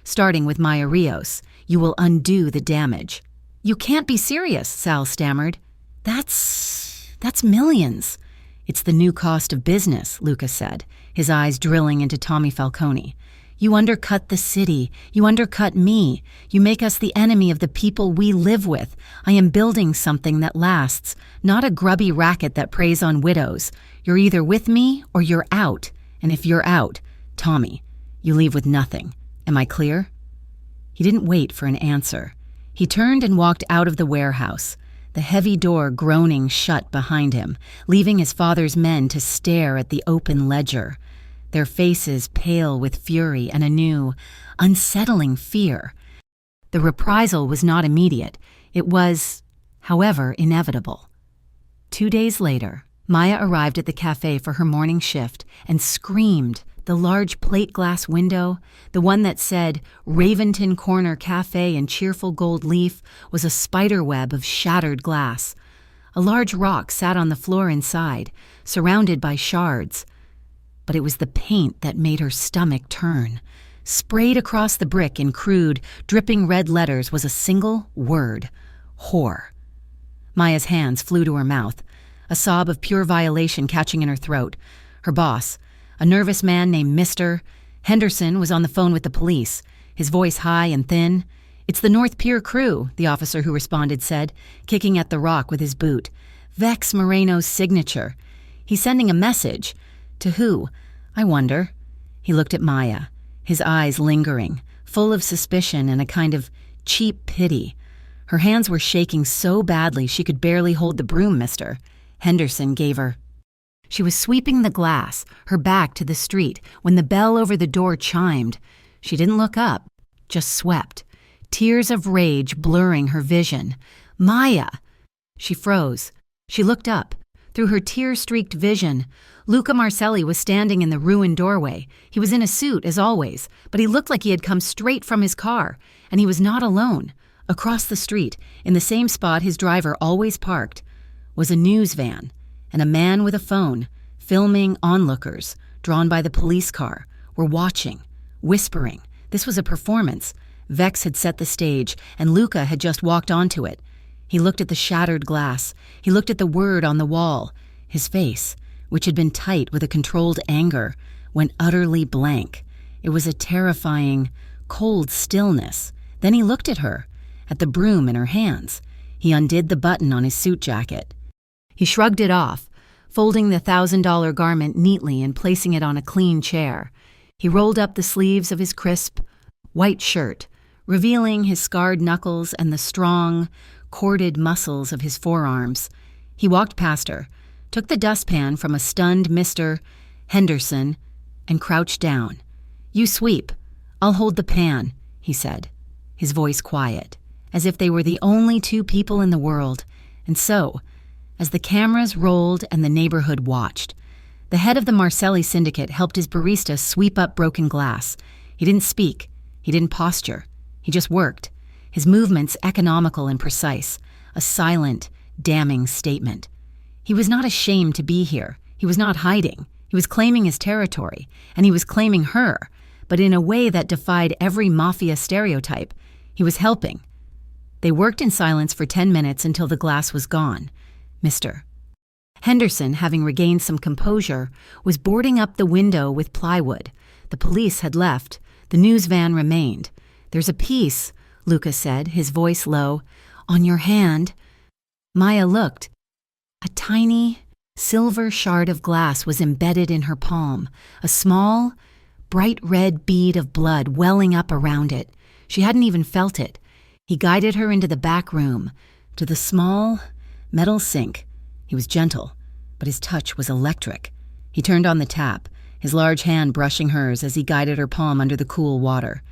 Starting with Maya Rios, you will undo the damage. You can't be serious, Sal stammered. That's millions. It's the new cost of business, Luca said, his eyes drilling into Tommy Falcone. You undercut the city. You undercut me. You make us the enemy of the people we live with. I am building something that lasts, not a grubby racket that preys on widows. You're either with me or you're out. And if you're out, Tommy, you leave with nothing. Am I clear? He didn't wait for an answer. He turned and walked out of the warehouse, the heavy door groaning shut behind him, leaving his father's men to stare at the open ledger, their faces pale with fury and a new, unsettling fear. The reprisal was not immediate. It was, however, inevitable. 2 days later, Maya arrived at the cafe for her morning shift and screamed. The large plate glass window, the one that said Raventon Corner Cafe in cheerful gold leaf, was a spider web of shattered glass. A large rock sat on the floor inside, surrounded by shards. but it was the paint that made her stomach turn. Sprayed across the brick in crude, dripping red letters was a single word: whore. Maya's hands flew to her mouth, a sob of pure violation catching in her throat. Her boss, a nervous man named Mr. Henderson, was on the phone with the police, his voice high and thin. "It's the North Pier crew," the officer who responded said, kicking at the rock with his boot. "Vex Moreno's signature. He's sending a message. To who? I wonder." He looked at Maya, his eyes lingering, full of suspicion and a kind of cheap pity. Her hands were shaking so badly she could barely hold the broom Mr. Henderson gave her. She was sweeping the glass, her back to the street, when the bell over the door chimed. She didn't look up, just swept, tears of rage blurring her vision. "Maya!" She froze. She looked up. Through her tear-streaked vision, Luca Marcelli was standing in the ruined doorway. He was in a suit, as always, but he looked like he had come straight from his car, and he was not alone. Across the street, in the same spot his driver always parked, was a news van, and a man with a phone, filming onlookers, drawn by the police car, were watching, whispering. This was a performance. Vex had set the stage, and Luca had just walked onto it. He looked at the shattered glass. He looked at the word on the wall. His face, which had been tight with a controlled anger, went utterly blank. It was a terrifying, cold stillness. Then he looked at her, at the broom in her hands. He undid the button on his suit jacket. He shrugged it off, folding the $1,000 garment neatly and placing it on a clean chair. He rolled up the sleeves of his crisp, white shirt, revealing his scarred knuckles and the strong, corded muscles of his forearms. He walked past her, took the dustpan from a stunned Mr. Henderson, and crouched down. "You sweep. I'll hold the pan," he said, his voice quiet, as if they were the only two people in the world. And so, as the cameras rolled and the neighborhood watched, the head of the Marcelli syndicate helped his barista sweep up broken glass. He didn't speak. He didn't posture. He just worked, his movements economical and precise, a silent, damning statement. He was not ashamed to be here. He was not hiding. He was claiming his territory, and he was claiming her, but in a way that defied every mafia stereotype. He was helping. They worked in silence for 10 minutes until the glass was gone. Mr. Henderson, having regained some composure, was boarding up the window with plywood. The police had left. The news van remained. "There's a piece," Luca said, his voice low, "on your hand." Maya looked. A tiny, silver shard of glass was embedded in her palm, a small, bright red bead of blood welling up around it. She hadn't even felt it. He guided her into the back room, to the small, metal sink. He was gentle, but his touch was electric. He turned on the tap, his large hand brushing hers as he guided her palm under the cool water.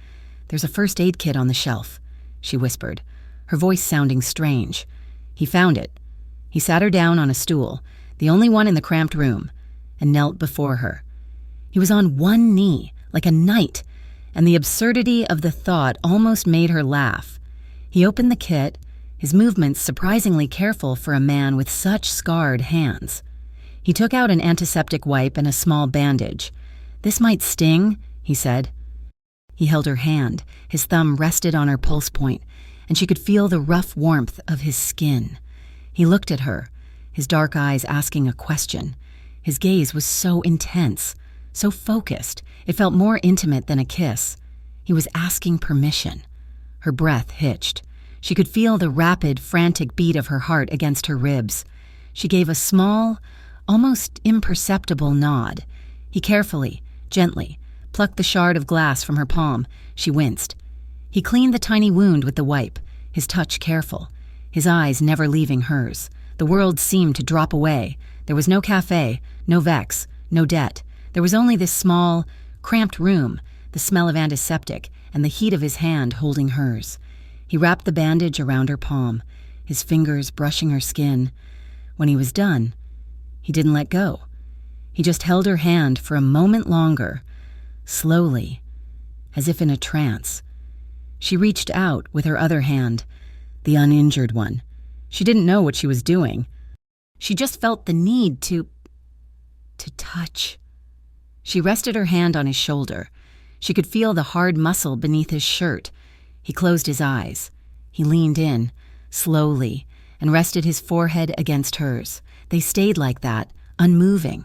"There's a first aid kit on the shelf," she whispered, her voice sounding strange. He found it. He sat her down on a stool, the only one in the cramped room, and knelt before her. He was on one knee, like a knight, and the absurdity of the thought almost made her laugh. He opened the kit, his movements surprisingly careful for a man with such scarred hands. He took out an antiseptic wipe and a small bandage. "This might sting," he said. He held her hand, his thumb rested on her pulse point, and she could feel the rough warmth of his skin. He looked at her, his dark eyes asking a question. His gaze was so intense, so focused, it felt more intimate than a kiss. He was asking permission. Her breath hitched. She could feel the rapid, frantic beat of her heart against her ribs. She gave a small, almost imperceptible nod. He carefully, gently, plucked the shard of glass from her palm. She winced. He cleaned the tiny wound with the wipe, his touch careful, his eyes never leaving hers. The world seemed to drop away. There was no cafe, no Vex, no debt. There was only this small, cramped room, the smell of antiseptic, and the heat of his hand holding hers. He wrapped the bandage around her palm, his fingers brushing her skin. When he was done, he didn't let go. He just held her hand for a moment longer, slowly, as if in a trance. She reached out with her other hand, the uninjured one. She didn't know what she was doing. She just felt the need to touch. She rested her hand on his shoulder. She could feel the hard muscle beneath his shirt. He closed his eyes. He leaned in, slowly, and rested his forehead against hers. They stayed like that, unmoving.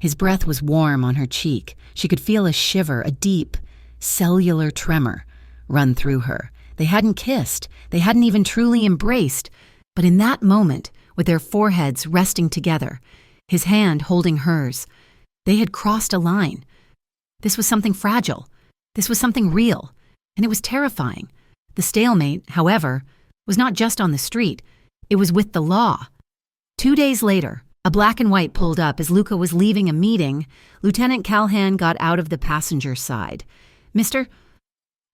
His breath was warm on her cheek. She could feel a shiver, a deep, cellular tremor, run through her. They hadn't kissed. They hadn't even truly embraced. But in that moment, with their foreheads resting together, his hand holding hers, they had crossed a line. This was something fragile. This was something real. And it was terrifying. The stalemate, however, was not just on the street. It was with the law. 2 days later, a black and white pulled up as Luca was leaving a meeting. Lieutenant Calhan got out of the passenger side. "Mr.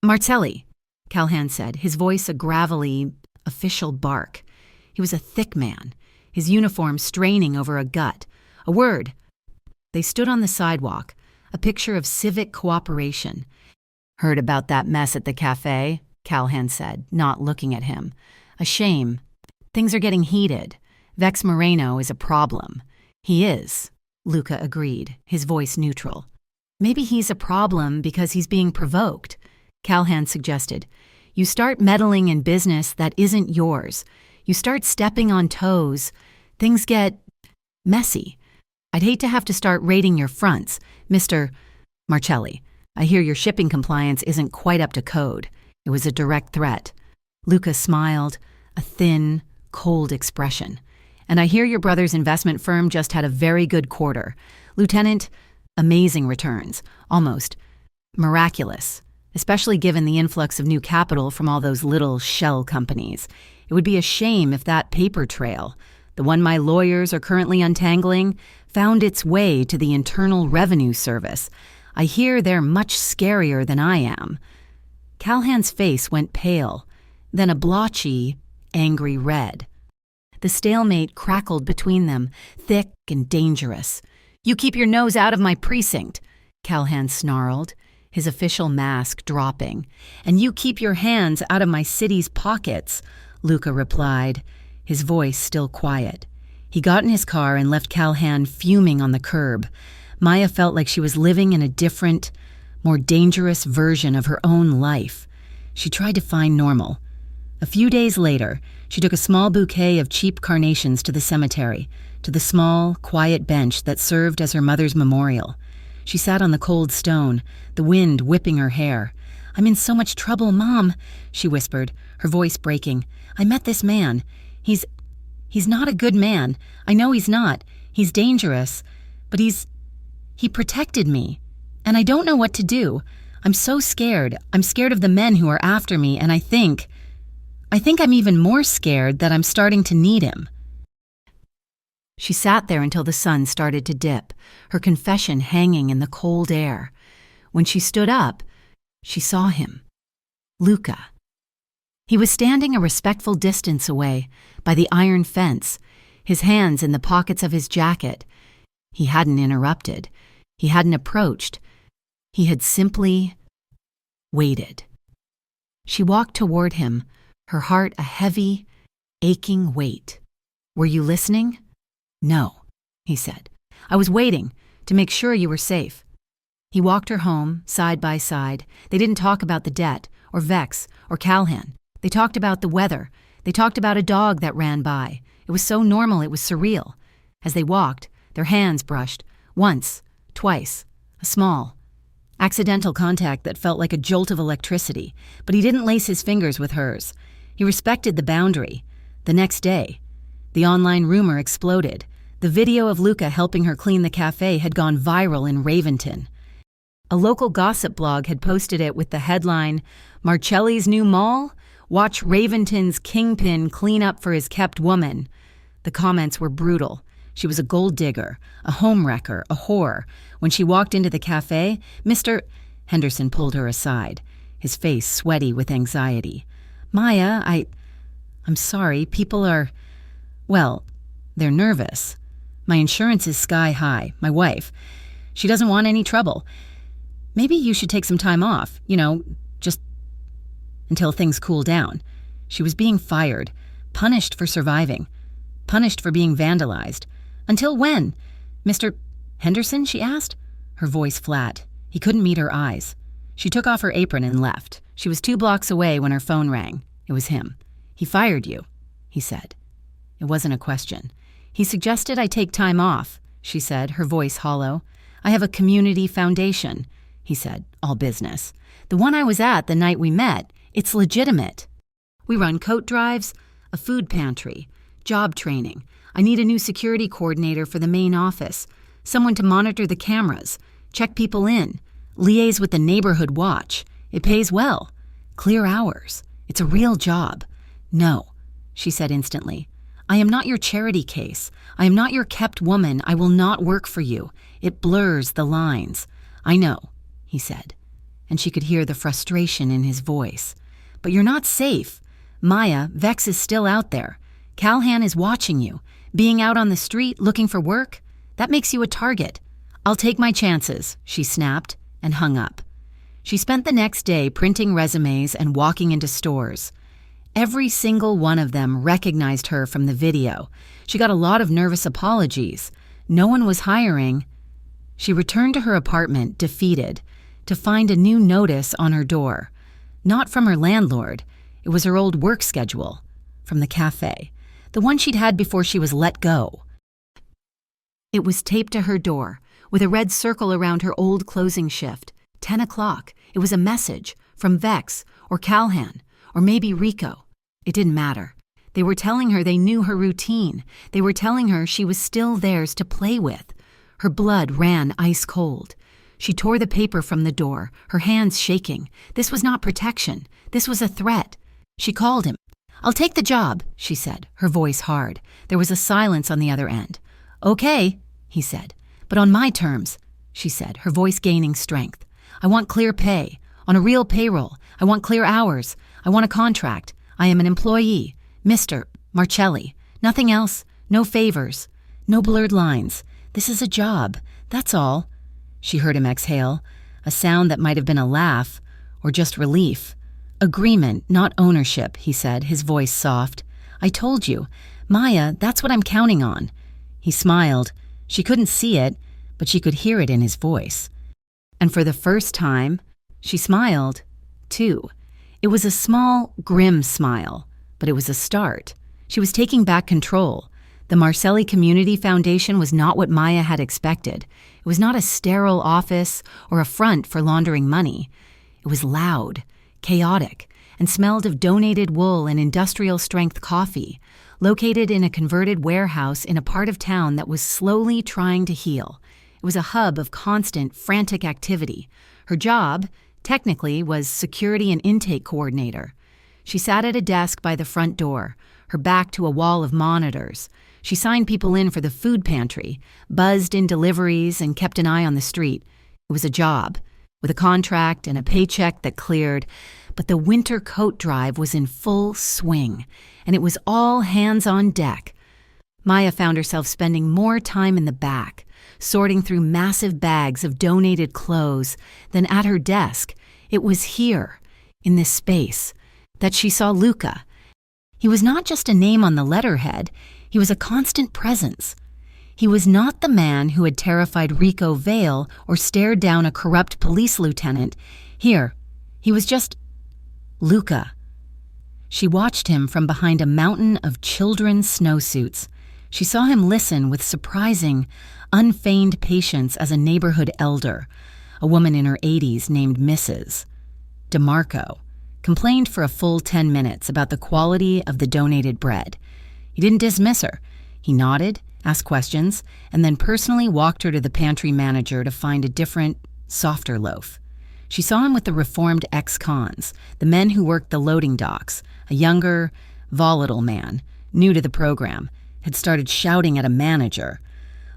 Marcelli," Calhan said, his voice a gravelly, official bark. He was a thick man, his uniform straining over a gut. A word. They stood on the sidewalk, a picture of civic cooperation. "Heard about that mess at the cafe?" Calhan said, not looking at him. "A shame. Things are getting heated. Vex Moreno is a problem." "He is," Luca agreed, his voice neutral. "Maybe he's a problem because he's being provoked," Calhan suggested. "You start meddling in business that isn't yours. You start stepping on toes. Things get messy. I'd hate to have to start raiding your fronts. Mr. Marcelli, I hear your shipping compliance isn't quite up to code." It was a direct threat. Luca smiled, a thin, cold expression. "And I hear your brother's investment firm just had a very good quarter. Lieutenant, amazing returns, almost miraculous, especially given the influx of new capital from all those little shell companies. It would be a shame if that paper trail, the one my lawyers are currently untangling, found its way to the Internal Revenue Service. I hear they're much scarier than I am." Calhan's face went pale, then a blotchy, angry red. The stalemate crackled between them, thick and dangerous. "You keep your nose out of my precinct," Calhan snarled, his official mask dropping. "And you keep your hands out of my city's pockets," Luca replied, his voice still quiet. He got in his car and left Calhan fuming on the curb. Maya felt like she was living in a different, more dangerous version of her own life. She tried to find normal. A few days later, she took a small bouquet of cheap carnations to the cemetery, to the small, quiet bench that served as her mother's memorial. She sat on the cold stone, the wind whipping her hair. "I'm in so much trouble, Mom," she whispered, her voice breaking. "I met this man. He's not a good man. I know he's not. He's dangerous. But he protected me. And I don't know what to do. I'm so scared. I'm scared of the men who are after me, and I think I'm even more scared that I'm starting to need him." She sat there until the sun started to dip, her confession hanging in the cold air. When she stood up, she saw him. Luca. He was standing a respectful distance away, by the iron fence, his hands in the pockets of his jacket. He hadn't interrupted. He hadn't approached. He had simply waited. She walked toward him, her heart a heavy, aching weight. "Were you listening?" "No," he said. "I was waiting to make sure you were safe." He walked her home, side by side. They didn't talk about the debt, or Vex, or Calhan. They talked about the weather. They talked about a dog that ran by. It was so normal it was surreal. As they walked, their hands brushed, once, twice, a small, accidental contact that felt like a jolt of electricity, but he didn't lace his fingers with hers. He respected the boundary. The next day, the online rumor exploded. The video of Luca helping her clean the cafe had gone viral in Raventon. A local gossip blog had posted it with the headline, "Marcelli's new mall? Watch Raventon's kingpin clean up for his kept woman." The comments were brutal. She was a gold digger, a homewrecker, a whore. When she walked into the cafe, Mr. Henderson pulled her aside, his face sweaty with anxiety. "Maya, I'm sorry, people are, well, they're nervous. My insurance is sky high, my wife. She doesn't want any trouble. Maybe you should take some time off, just until things cool down." She was being fired, punished for surviving, punished for being vandalized. "Until when? Mr. Henderson?" she asked. her voice flat. He couldn't meet her eyes. She took off her apron and left. She was 2 blocks away when her phone rang. It was him. "He fired you," he said. It wasn't a question. "He suggested I take time off," she said, her voice hollow. "I have a community foundation," he said, all business. "The one I was at the night we met, it's legitimate. We run coat drives, a food pantry, job training. I need a new security coordinator for the main office, someone to monitor the cameras, check people in, liaise with the neighborhood watch. It pays well. Clear hours. It's a real job." "No," she said instantly. "I am not your charity case. I am not your kept woman. I will not work for you. It blurs the lines." "I know," he said, and she could hear the frustration in his voice. "But you're not safe. Maya, Vex is still out there. Calhan is watching you. Being out on the street looking for work, that makes you a target. I'll take my chances," she snapped and hung up. She spent the next day printing resumes and walking into stores. Every single one of them recognized her from the video. She got a lot of nervous apologies. No one was hiring. She returned to her apartment, defeated, to find a new notice on her door. Not from her landlord. It was her old work schedule. From the cafe. The one she'd had before she was let go. It was taped to her door, with a red circle around her old closing shift. 10 o'clock. It was a message from Vex or Calhan or maybe Rico. It didn't matter. They were telling her they knew her routine. They were telling her she was still theirs to play with. Her blood ran ice cold. She tore the paper from the door, her hands shaking. This was not protection. This was a threat. She called him. "I'll take the job," she said, her voice hard. There was a silence on the other end. "Okay," he said. "But on my terms," she said, her voice gaining strength. "I want clear pay, on a real payroll. I want clear hours. I want a contract. I am an employee, Mr. Marcelli. Nothing else, no favors, no blurred lines. This is a job, that's all." She heard him exhale, a sound that might have been a laugh or just relief. "Agreement, not ownership," he said, his voice soft. "I told you. Maya, that's what I'm counting on." He smiled. She couldn't see it, but she could hear it in his voice. And for the first time, she smiled, too. It was a small, grim smile, but it was a start. She was taking back control. The Marcelli Community Foundation was not what Maya had expected. It was not a sterile office or a front for laundering money. It was loud, chaotic, and smelled of donated wool and industrial-strength coffee, located in a converted warehouse in a part of town that was slowly trying to heal. It was a hub of constant, frantic activity. Her job, technically, was security and intake coordinator. She sat at a desk by the front door, her back to a wall of monitors. She signed people in for the food pantry, buzzed in deliveries, and kept an eye on the street. It was a job, with a contract and a paycheck that cleared, but the winter coat drive was in full swing, and it was all hands on deck. Maya found herself spending more time in the back, sorting through massive bags of donated clothes, than at her desk. It was here, in this space, that she saw Luca. He was not just a name on the letterhead, he was a constant presence. He was not the man who had terrified Rico Vale or stared down a corrupt police lieutenant. Here, he was just Luca. She watched him from behind a mountain of children's snowsuits. She saw him listen with surprising, unfeigned patience as a neighborhood elder, a woman in her 80s named Mrs. DeMarco, complained for a full 10 minutes about the quality of the donated bread. He didn't dismiss her. He nodded, asked questions, and then personally walked her to the pantry manager to find a different, softer loaf. She saw him with the reformed ex-cons, the men who worked the loading docks, a younger, volatile man, new to the program, had started shouting at a manager.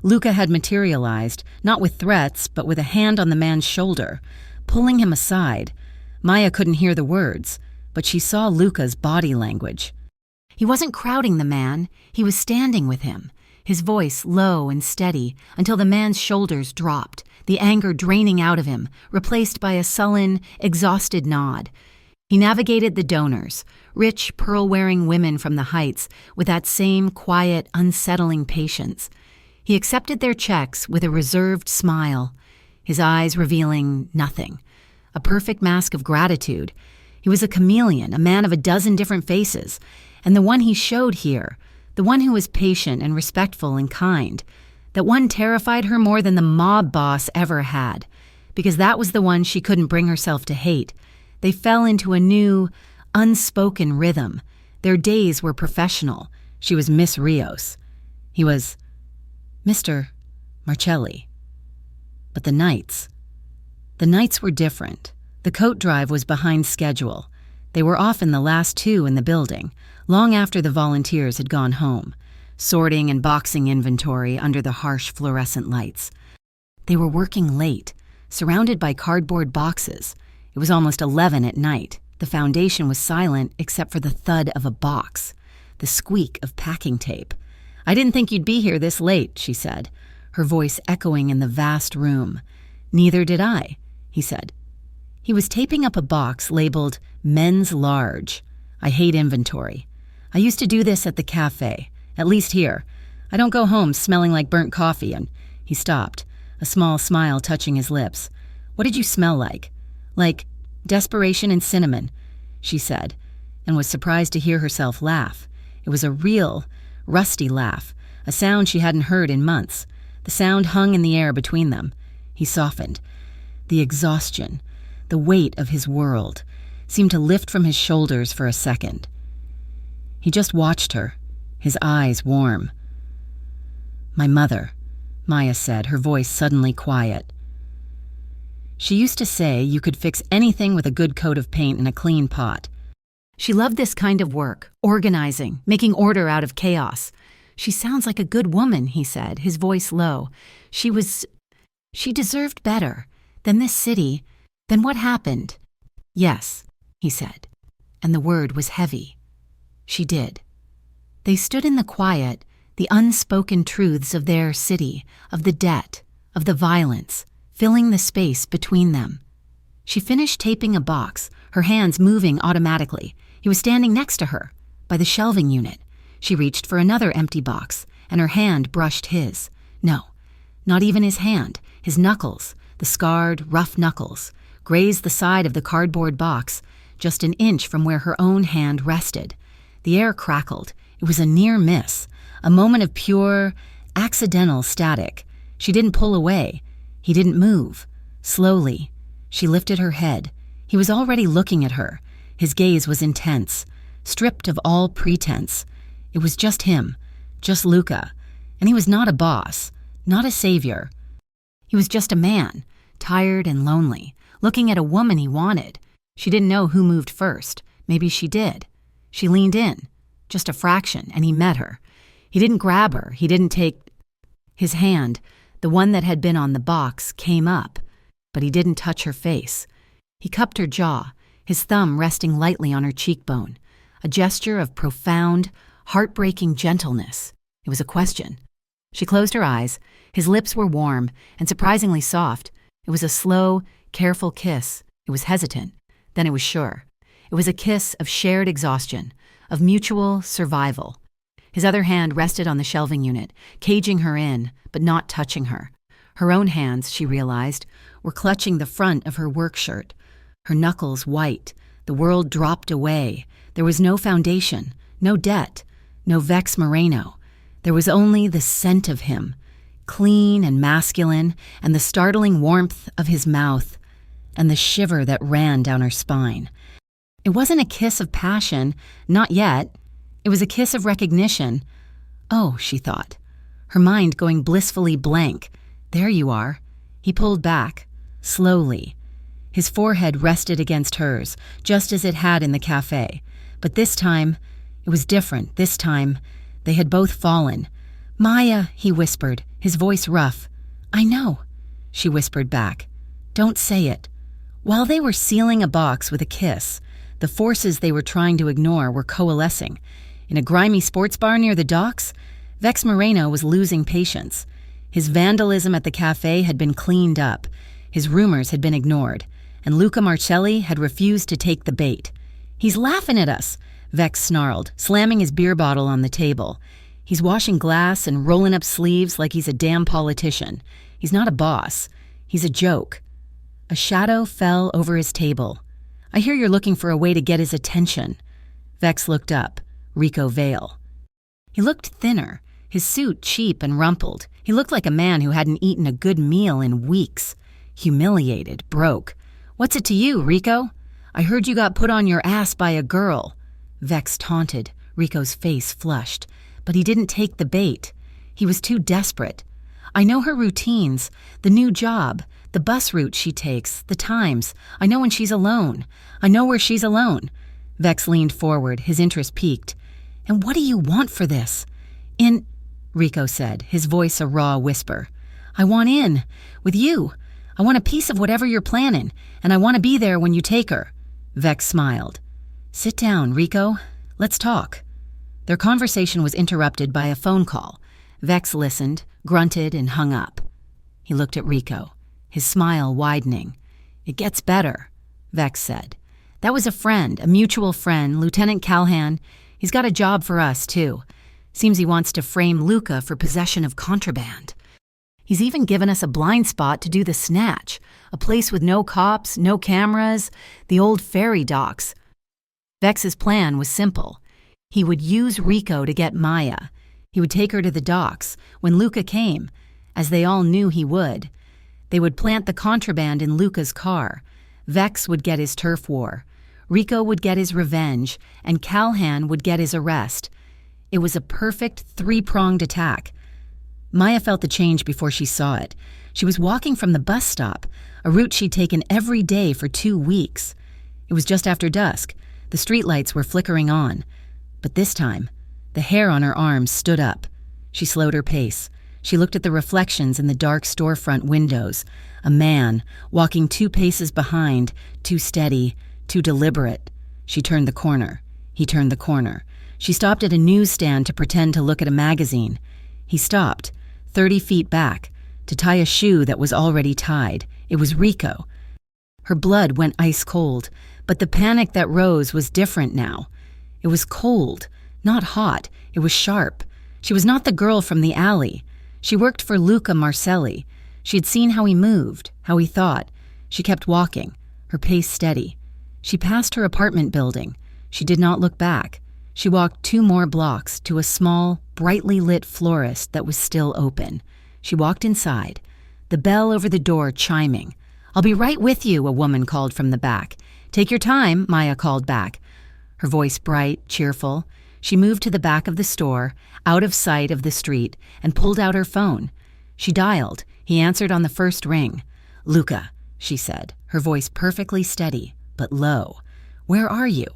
Luca had materialized, not with threats, but with a hand on the man's shoulder, pulling him aside. Maya couldn't hear the words, but she saw Luca's body language. He wasn't crowding the man, he was standing with him, his voice low and steady until the man's shoulders dropped, the anger draining out of him, replaced by a sullen, exhausted nod. He navigated the donors, rich, pearl-wearing women from the Heights, with that same quiet, unsettling patience. He accepted their checks with a reserved smile. his eyes revealing nothing. A perfect mask of gratitude. He was a chameleon, a man of a dozen different faces, and the one he showed here, the one who was patient and respectful and kind, that one terrified her more than the mob boss ever had, because that was the one she couldn't bring herself to hate. They fell into a new, unspoken rhythm. Their days were professional. She was Miss Rios. He was Mr. Marcelli. But the nights were different. The coat drive was behind schedule. They were often the last two in the building, long after the volunteers had gone home, sorting and boxing inventory under the harsh fluorescent lights. They were working late, surrounded by cardboard boxes. It was almost 11 at night. The foundation was silent except for the thud of a box, the squeak of packing tape. "I didn't think you'd be here this late," she said, her voice echoing in the vast room. "Neither did I," he said. He was taping up a box labeled Men's Large. "I hate inventory. I used to do this at the cafe, at least here. I don't go home smelling like burnt coffee," and he stopped, a small smile touching his lips. "What did you smell like?" "Like desperation and cinnamon," she said, and was surprised to hear herself laugh. It was a real, rusty laugh, a sound she hadn't heard in months. The sound hung in the air between them. He softened. The exhaustion, the weight of his world, seemed to lift from his shoulders for a second. He just watched her, his eyes warm. "My mother," Maya said, her voice suddenly quiet. She used to say you could fix anything with a good coat of paint and a clean pot. She loved this kind of work, organizing, making order out of chaos. "She sounds like a good woman," he said, his voice low. She deserved better than this city, than what happened." "Yes," he said, and the word was heavy. She did. They stood in the quiet, the unspoken truths of their city, of the debt, of the violence, filling the space between them. She finished taping a box, her hands moving automatically. He was standing next to her, by the shelving unit. She reached for another empty box, and her hand brushed his. No, not even his hand. His knuckles, the scarred, rough knuckles, grazed the side of the cardboard box, just an inch from where her own hand rested. The air crackled. It was a near miss, a moment of pure, accidental static. She didn't pull away. He didn't move. Slowly, she lifted her head. He was already looking at her. His gaze was intense, stripped of all pretense. It was just him, just Luca, and he was not a boss, not a savior. He was just a man, tired and lonely, looking at a woman he wanted. She didn't know who moved first. Maybe she did. She leaned in, just a fraction, and he met her. He didn't grab her. He didn't take... His hand, the one that had been on the box, came up, but he didn't touch her face. He cupped her jaw, his thumb resting lightly on her cheekbone, a gesture of profound, heartbreaking gentleness. It was a question. She closed her eyes. His lips were warm and surprisingly soft. It was a slow, careful kiss. It was hesitant. Then it was sure. It was a kiss of shared exhaustion, of mutual survival. His other hand rested on the shelving unit, caging her in, but not touching her. Her own hands, she realized, were clutching the front of her work shirt. Her knuckles white. The world dropped away. There was no foundation, no debt, no Vex Moreno. There was only the scent of him, clean and masculine, and the startling warmth of his mouth, and the shiver that ran down her spine. It wasn't a kiss of passion, not yet. It was a kiss of recognition. Oh, she thought, her mind going blissfully blank. There you are. He pulled back, slowly. His forehead rested against hers, just as it had in the cafe. But this time, it was different. This time, they had both fallen. "Maya," he whispered, his voice rough. "I know," she whispered back. "Don't say it." While they were sealing a box with a kiss, the forces they were trying to ignore were coalescing. In a grimy sports bar near the docks, Vex Moreno was losing patience. His vandalism at the cafe had been cleaned up. His rumors had been ignored, and Luca Marcelli had refused to take the bait. "He's laughing at us," Vex snarled, slamming his beer bottle on the table. "He's washing glass and rolling up sleeves like he's a damn politician. He's not a boss. He's a joke. A shadow fell over his table. I hear you're looking for a way to get his attention. Vex looked up. Rico Vale. He looked thinner, his suit cheap and rumpled. He looked like a man who hadn't eaten a good meal in weeks. Humiliated, broke. What's it to you, Rico? I heard you got put on your ass by a girl. Vex taunted. Rico's face flushed. But he didn't take the bait. He was too desperate. I know her routines, the new job, the bus route she takes, the times. I know when she's alone. I know where she's alone. Vex leaned forward, his interest piqued. And what do you want for this? Rico said, his voice a raw whisper. I want in. With you. I want a piece of whatever you're planning, and I want to be there when you take her. Vex smiled. Sit down, Rico. Let's talk. Their conversation was interrupted by a phone call. Vex listened, grunted, and hung up. He looked at Rico, his smile widening. It gets better, Vex said. That was a friend, a mutual friend, Lieutenant Calhan. He's got a job for us, too. Seems he wants to frame Luca for possession of contraband. He's even given us a blind spot to do the snatch, a place with no cops, no cameras, the old ferry docks. Vex's plan was simple. He would use Rico to get Maya. He would take her to the docks when Luca came, as they all knew he would. They would plant the contraband in Luca's car. Vex would get his turf war. Rico would get his revenge, and Calhan would get his arrest. It was a perfect three-pronged attack. Maya felt the change before she saw it. She was walking from the bus stop, a route she'd taken every day for 2 weeks. It was just after dusk. The streetlights were flickering on. But this time, the hair on her arms stood up. She slowed her pace. She looked at the reflections in the dark storefront windows. A man, walking 2 paces behind, too steady, too deliberate. She turned the corner. He turned the corner. She stopped at a newsstand to pretend to look at a magazine. He stopped, 30 feet back, to tie a shoe that was already tied. It was Rico. Her blood went ice cold, but the panic that rose was different now. It was cold, not hot. It was sharp. She was not the girl from the alley. She worked for Luca Marcelli. She had seen how he moved, how he thought. She kept walking, her pace steady. She passed her apartment building. She did not look back. She walked 2 more blocks to a small, brightly lit florist that was still open. She walked inside, the bell over the door chiming. I'll be right with you, a woman called from the back. Take your time, Maya called back. Her voice bright, cheerful. She moved to the back of the store, out of sight of the street, and pulled out her phone. She dialed. He answered on the first ring. Luca, she said, her voice perfectly steady, but low. Where are you?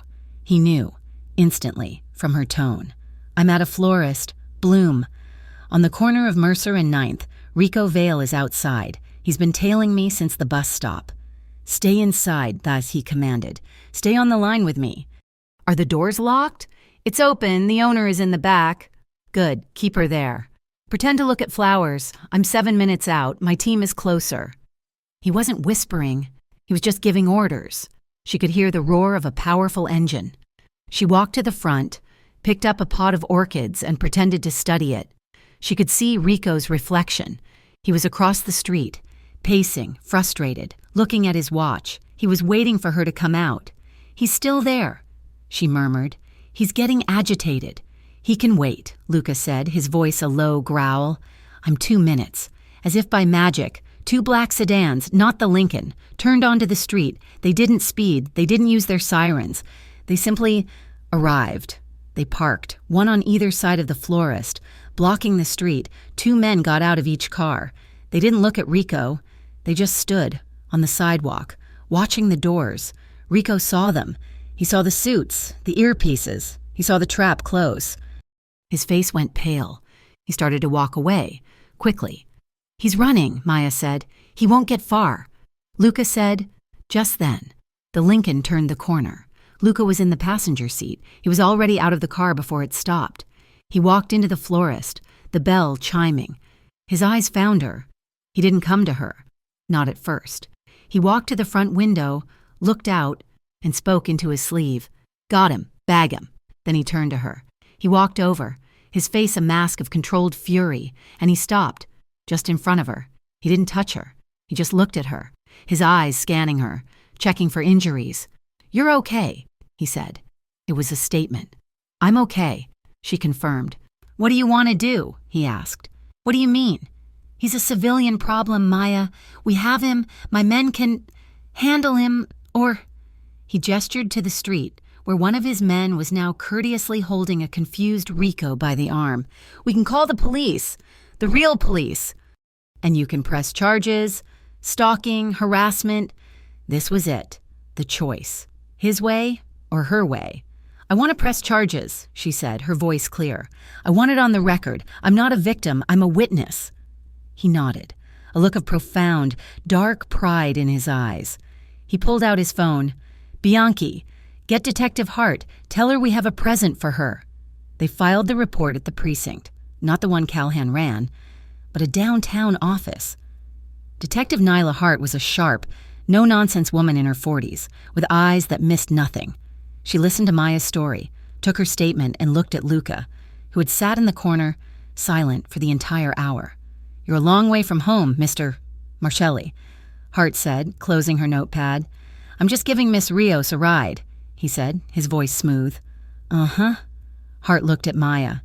He knew, instantly, from her tone. I'm at a florist, Bloom. On the corner of Mercer and 9th, Rico Vale is outside. He's been tailing me since the bus stop. Stay inside, thus he commanded. Stay on the line with me. Are the doors locked? It's open. The owner is in the back. Good. Keep her there. Pretend to look at flowers. I'm 7 minutes out. My team is closer. He wasn't whispering. He was just giving orders. She could hear the roar of a powerful engine. She walked to the front, picked up a pot of orchids, and pretended to study it. She could see Rico's reflection. He was across the street, pacing, frustrated, looking at his watch. He was waiting for her to come out. He's still there, she murmured. He's getting agitated. He can wait, Luca said, his voice a low growl. I'm 2 minutes. As if by magic, 2 black sedans, not the Lincoln, turned onto the street. They didn't speed. They didn't use their sirens. They simply arrived. They parked, one on either side of the florist. Blocking the street, 2 men got out of each car. They didn't look at Rico. They just stood on the sidewalk, watching the doors. Rico saw them. He saw the suits, the earpieces. He saw the trap close. His face went pale. He started to walk away, quickly. He's running, Maya said. He won't get far. Luca said, just then, the Lincoln turned the corner. Luca was in the passenger seat. He was already out of the car before it stopped. He walked into the florist, the bell chiming. His eyes found her. He didn't come to her. Not at first. He walked to the front window, looked out, and spoke into his sleeve. Got him. Bag him. Then he turned to her. He walked over, his face a mask of controlled fury, and he stopped, just in front of her. He didn't touch her. He just looked at her, his eyes scanning her, checking for injuries. "You're okay," he said. It was a statement. "I'm okay," she confirmed. "What do you want to do?" he asked. "What do you mean?" "He's a civilian problem, Maya. We have him. My men can handle him, or—" He gestured to the street, where one of his men was now courteously holding a confused Rico by the arm. "We can call the police. The real police. And you can press charges, stalking, harassment." This was it, the choice. His way or her way. "I want to press charges," she said, her voice clear. "I want it on the record. I'm not a victim, I'm a witness." He nodded, a look of profound, dark pride in his eyes. He pulled out his phone. "Bianchi, get Detective Hart. Tell her we have a present for her." They filed the report at the precinct, not the one Calhan ran, but a downtown office. Detective Nyla Hart was a sharp, no-nonsense woman in her 40s, with eyes that missed nothing. She listened to Maya's story, took her statement, and looked at Luca, who had sat in the corner, silent for the entire hour. "You're a long way from home, Mr. Marcelli," Hart said, closing her notepad. "I'm just giving Miss Rios a ride," he said, his voice smooth. "Uh-huh." Hart looked at Maya.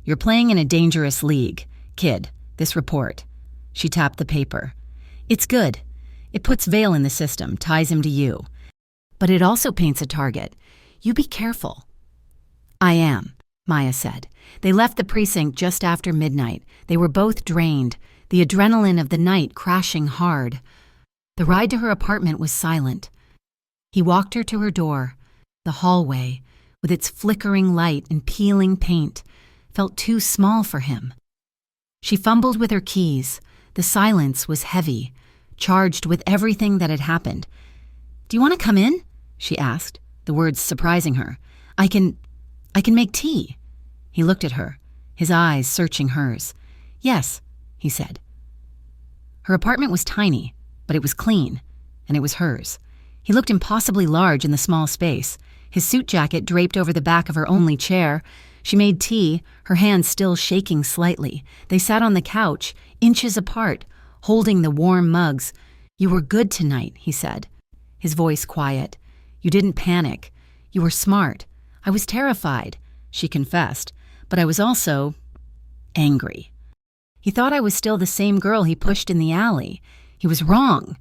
"You're playing in a dangerous league. Kid, this report." She tapped the paper. "It's good. It puts Vale in the system, ties him to you. But it also paints a target. You be careful." "I am," Maya said. They left the precinct just after midnight. They were both drained, the adrenaline of the night crashing hard. The ride to her apartment was silent. He walked her to her door. The hallway, with its flickering light and peeling paint, felt too small for him. She fumbled with her keys. The silence was heavy, charged with everything that had happened. "Do you want to come in?" she asked, the words surprising her. I can make tea." He looked at her, his eyes searching hers. "Yes," he said. Her apartment was tiny, but it was clean, and it was hers. He looked impossibly large in the small space, his suit jacket draped over the back of her only chair. She made tea, her hands still shaking slightly. They sat on the couch, inches apart, holding the warm mugs. "You were good tonight," he said, his voice quiet. "You didn't panic. You were smart. I was terrified," she confessed, "but I was also angry. He thought I was still the same girl he pushed in the alley. He was wrong."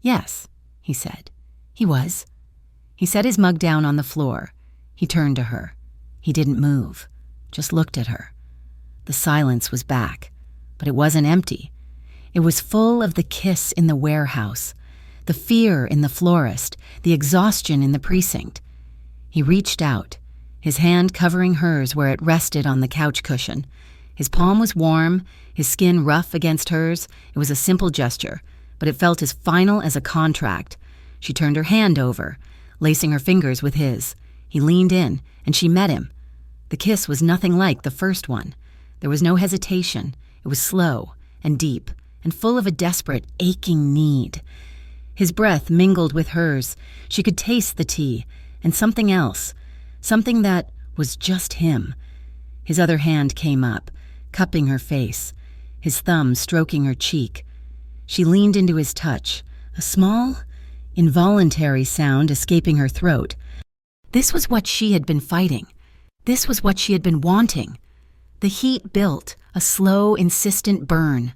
"Yes," he said. He was. He set his mug down on the floor. He turned to her. He didn't move, just looked at her. The silence was back, but it wasn't empty. It was full of the kiss in the warehouse, the fear in the florist, the exhaustion in the precinct. He reached out, his hand covering hers where it rested on the couch cushion. His palm was warm, his skin rough against hers. It was a simple gesture, but it felt as final as a contract. She turned her hand over, lacing her fingers with his. He leaned in, and she met him. The kiss was nothing like the first one. There was no hesitation. It was slow and deep and full of a desperate, aching need. His breath mingled with hers. She could taste the tea and something else, something that was just him. His other hand came up, cupping her face, his thumb stroking her cheek. She leaned into his touch, a small, involuntary sound escaping her throat. This was what she had been fighting. This was what she had been wanting. The heat built, a slow, insistent burn.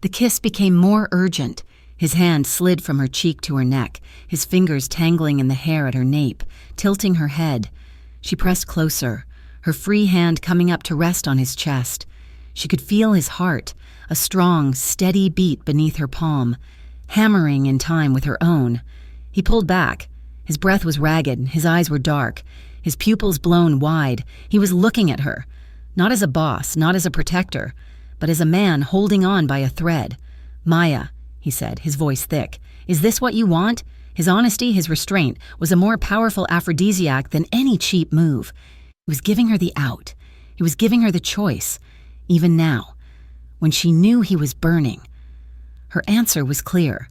The kiss became more urgent. His hand slid from her cheek to her neck, his fingers tangling in the hair at her nape, tilting her head. She pressed closer, her free hand coming up to rest on his chest. She could feel his heart, a strong, steady beat beneath her palm, hammering in time with her own. He pulled back. His breath was ragged, his eyes were dark, his pupils blown wide. He was looking at her, not as a boss, not as a protector, but as a man holding on by a thread. "Maya," he said, his voice thick, "is this what you want?" His honesty, his restraint, was a more powerful aphrodisiac than any cheap move. He was giving her the out. He was giving her the choice, even now, when she knew he was burning. Her answer was clear.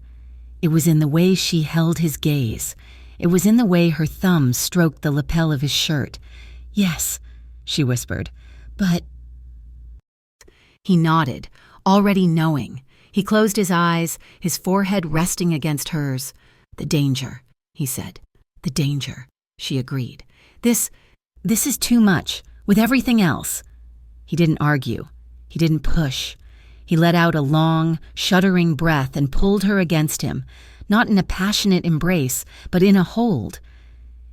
It was in the way she held his gaze. It was in the way her thumb stroked the lapel of his shirt. "Yes," she whispered, "but—" He nodded, already knowing. He closed his eyes, his forehead resting against hers. "The danger," he said. "The danger," she agreed. This is too much, with everything else." He didn't argue. He didn't push. He let out a long, shuddering breath and pulled her against him, not in a passionate embrace, but in a hold.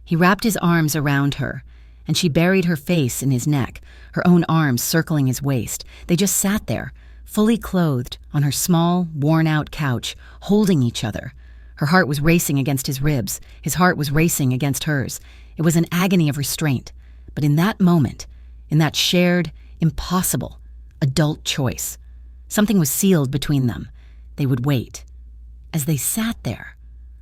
He wrapped his arms around her, and she buried her face in his neck, her own arms circling his waist. They just sat there, fully clothed, on her small, worn-out couch, holding each other. Her heart was racing against his ribs. His heart was racing against hers. It was an agony of restraint. But in that moment, in that shared, impossible, adult choice, something was sealed between them. They would wait. As they sat there,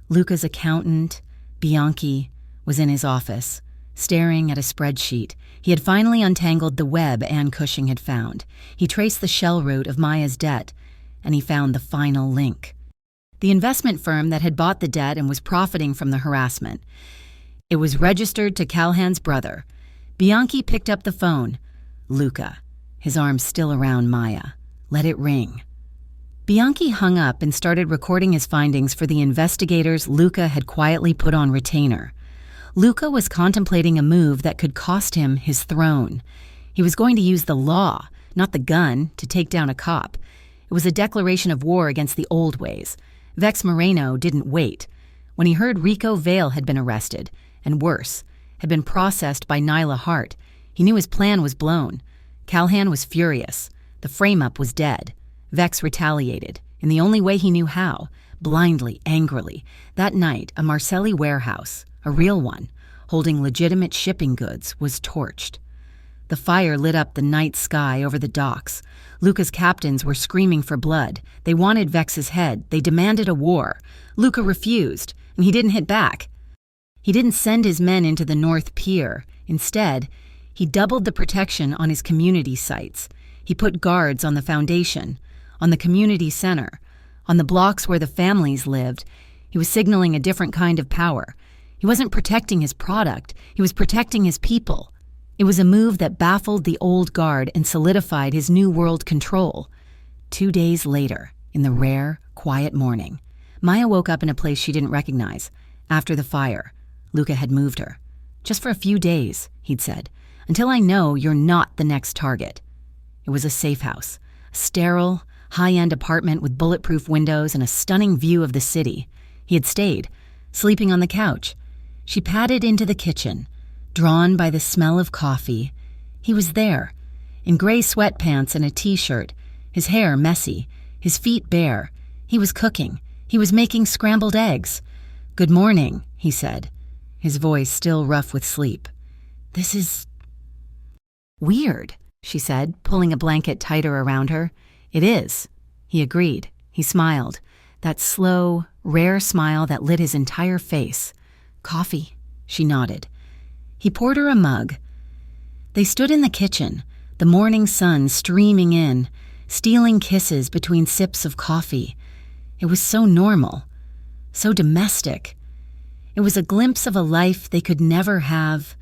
Luca's accountant, Bianchi, was in his office, staring at a spreadsheet. He had finally untangled the web Anne Cushing had found. He traced the shell root of Maya's debt, and he found the final link. The investment firm that had bought the debt and was profiting from the harassment. It was registered to Calhan's brother. Bianchi picked up the phone. Luca, his arms still around Maya. Let it ring. Bianchi hung up and started recording his findings for the investigators Luca had quietly put on retainer. Luca was contemplating a move that could cost him his throne. He was going to use the law, not the gun, to take down a cop. It was a declaration of war against the old ways. Vex Moreno didn't wait. When he heard Rico Vale had been arrested, and worse, had been processed by Nyla Hart, he knew his plan was blown. Calhan was furious. The frame-up was dead. Vex retaliated, in the only way he knew how, blindly, angrily. That night, a Marcelli warehouse, a real one, holding legitimate shipping goods, was torched. The fire lit up the night sky over the docks. Luca's captains were screaming for blood. They wanted Vex's head. They demanded a war. Luca refused, and he didn't hit back. He didn't send his men into the North Pier. Instead, he doubled the protection on his community sites. He put guards on the foundation, on the community center, on the blocks where the families lived. He was signaling a different kind of power. He wasn't protecting his product. He was protecting his people. It was a move that baffled the old guard and solidified his new world control. 2 days later, in the rare, quiet morning, Maya woke up in a place she didn't recognize. After the fire, Luca had moved her. "Just for a few days," he'd said, "until I know you're not the next target." It was a safe house, a sterile, high-end apartment with bulletproof windows and a stunning view of the city. He had stayed, sleeping on the couch. She padded into the kitchen, drawn by the smell of coffee. He was there, in gray sweatpants and a t-shirt, his hair messy, his feet bare. He was cooking. He was making scrambled eggs. "Good morning," he said, his voice still rough with sleep. "This is weird," she said, pulling a blanket tighter around her. "It is," he agreed. He smiled, that slow, rare smile that lit his entire face. "Coffee," she nodded. He poured her a mug. They stood in the kitchen, the morning sun streaming in, stealing kisses between sips of coffee. It was so normal, so domestic. It was a glimpse of a life they could never have.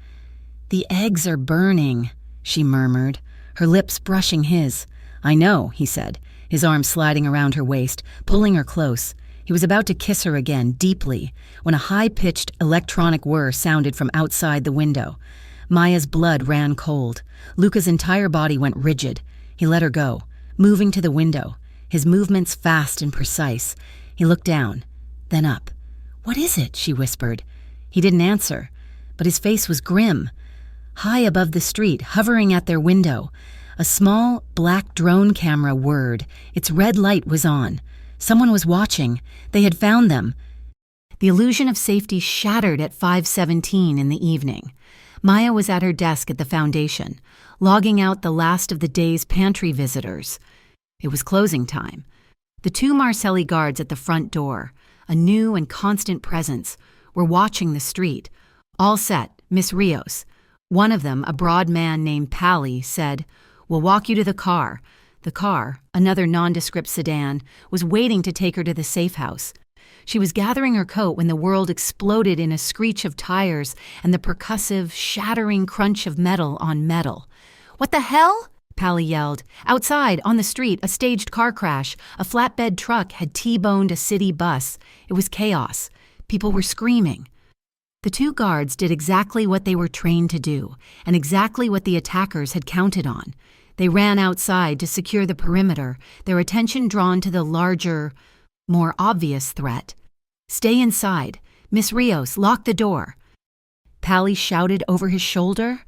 "The eggs are burning," she murmured, her lips brushing his. "I know," he said, his arm sliding around her waist, pulling her close. He was about to kiss her again, deeply, when a high-pitched electronic whir sounded from outside the window. Maya's blood ran cold. Luca's entire body went rigid. He let her go, moving to the window, his movements fast and precise. He looked down, then up. "What is it?" she whispered. He didn't answer, but his face was grim. High above the street, hovering at their window, a small, black drone camera whirred. Its red light was on. Someone was watching. They had found them. The illusion of safety shattered at 5:17 in the evening. Maya was at her desk at the foundation, logging out the last of the day's pantry visitors. It was closing time. The 2 Marcelli guards at the front door, a new and constant presence, were watching the street. "All set, Miss Rios." One of them, a broad man named Pally, said, "We'll walk you to the car." The car, another nondescript sedan, was waiting to take her to the safe house. She was gathering her coat when the world exploded in a screech of tires and the percussive, shattering crunch of metal on metal. "What the hell?" Pally yelled. Outside, on the street, a staged car crash. A flatbed truck had T-boned a city bus. It was chaos. People were screaming. The two guards did exactly what they were trained to do, and exactly what the attackers had counted on. They ran outside to secure the perimeter, their attention drawn to the larger, more obvious threat. Stay inside. Miss Rios, lock the door. Pally shouted over his shoulder.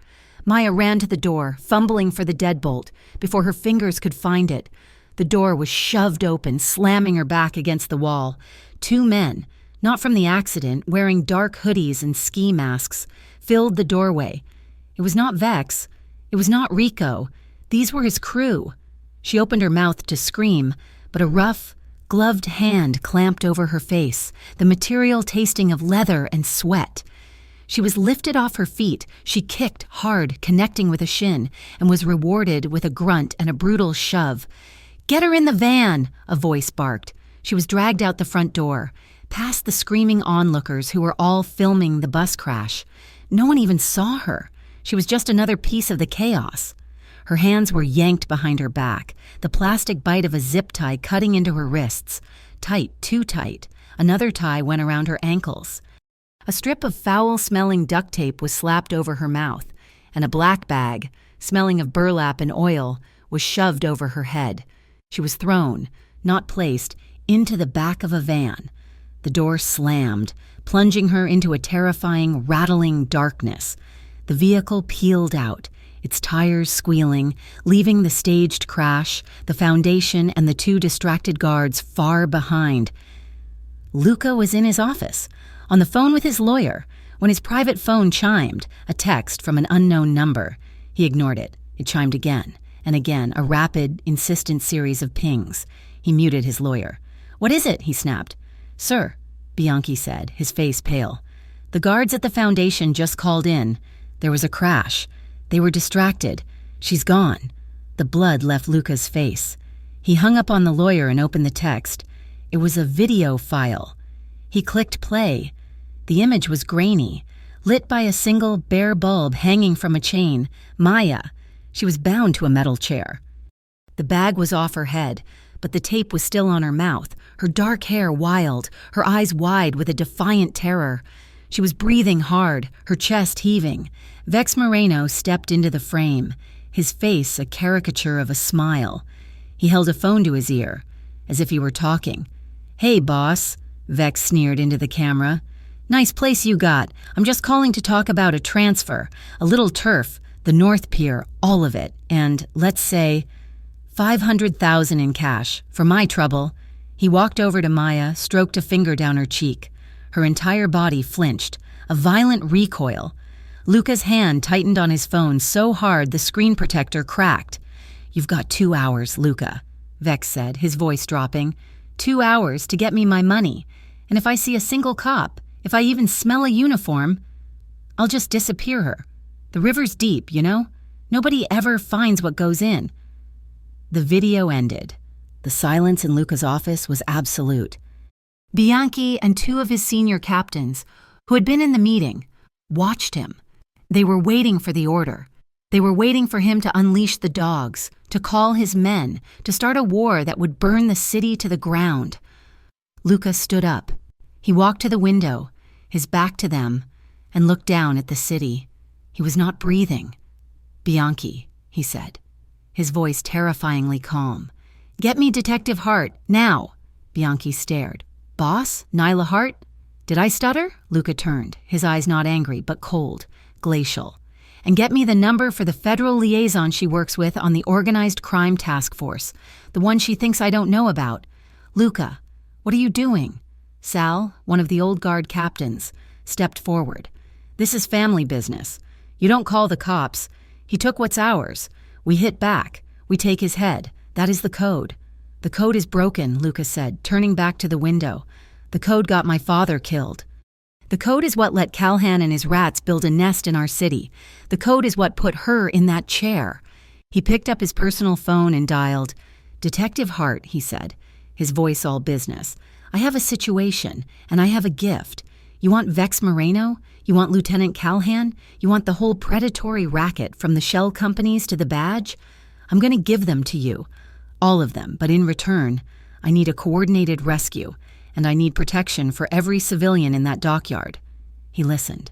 Maya ran to the door, fumbling for the deadbolt. Before her fingers could find it, the door was shoved open, slamming her back against the wall. Two men, not from the accident, wearing dark hoodies and ski masks, filled the doorway. It was not Vex. It was not Rico. These were his crew. She opened her mouth to scream, but a rough, gloved hand clamped over her face, the material tasting of leather and sweat. She was lifted off her feet. She kicked hard, connecting with a shin, and was rewarded with a grunt and a brutal shove. "Get her in the van," a voice barked. She was dragged out the front door, past the screaming onlookers who were all filming the bus crash. No one even saw her. She was just another piece of the chaos. Her hands were yanked behind her back, the plastic bite of a zip tie cutting into her wrists. Tight, too tight. Another tie went around her ankles. A strip of foul-smelling duct tape was slapped over her mouth, and a black bag, smelling of burlap and oil, was shoved over her head. She was thrown, not placed, into the back of a van. The door slammed, plunging her into a terrifying, rattling darkness. The vehicle peeled out, its tires squealing, leaving the staged crash, the foundation, and the two distracted guards far behind. Luca was in his office, on the phone with his lawyer, when his private phone chimed, a text from an unknown number. He ignored it. It chimed again, and again, a rapid, insistent series of pings. He muted his lawyer. "What is it?" he snapped. "Sir," Bianchi said, his face pale. "The guards at the foundation just called in. There was a crash. They were distracted. She's gone." The blood left Luca's face. He hung up on the lawyer and opened the text. It was a video file. He clicked play. The image was grainy, lit by a single bare bulb hanging from a chain. Maya. She was bound to a metal chair. The bag was off her head, but the tape was still on her mouth, her dark hair wild, her eyes wide with a defiant terror. She was breathing hard, her chest heaving. Vex Moreno stepped into the frame, his face a caricature of a smile. He held a phone to his ear, as if he were talking. "Hey, boss," Vex sneered into the camera. "Nice place you got. I'm just calling to talk about a transfer, a little turf, the North Pier, all of it, and, let's say, 500,000 in cash, for my trouble." He walked over to Maya, stroked a finger down her cheek. Her entire body flinched, a violent recoil. Luca's hand tightened on his phone so hard the screen protector cracked. "You've got 2 hours, Luca," Vex said, his voice dropping. 2 hours to get me my money. And if I see a single cop, if I even smell a uniform, I'll just disappear her. The river's deep, you know? Nobody ever finds what goes in." The video ended. The silence in Luca's office was absolute. Bianchi and 2 of his senior captains, who had been in the meeting, watched him. They were waiting for the order. They were waiting for him to unleash the dogs, to call his men, to start a war that would burn the city to the ground. Luca stood up. He walked to the window, his back to them, and looked down at the city. He was not breathing. "Bianchi," he said, his voice terrifyingly calm. "Get me Detective Hart, now." Bianchi stared. "Boss? Nyla Hart?" "Did I stutter?" Luca turned, his eyes not angry, but cold, glacial. "And get me the number for the federal liaison she works with on the Organized Crime Task Force, the one she thinks I don't know about. Luca, what are you doing?" Sal, one of the old guard captains, stepped forward. "This is family business. You don't call the cops. He took what's ours. We hit back. We take his head. That is the code." "The code is broken," Luca said, turning back to the window. "The code got my father killed. The code is what let Calhan and his rats build a nest in our city. The code is what put her in that chair." He picked up his personal phone and dialed. "Detective Hart," he said, his voice all business. "I have a situation, and I have a gift. You want Vex Moreno? You want Lieutenant Calhan? You want the whole predatory racket from the shell companies to the badge? I'm going to give them to you. All of them, but in return, I need a coordinated rescue, and I need protection for every civilian in that dockyard." He listened.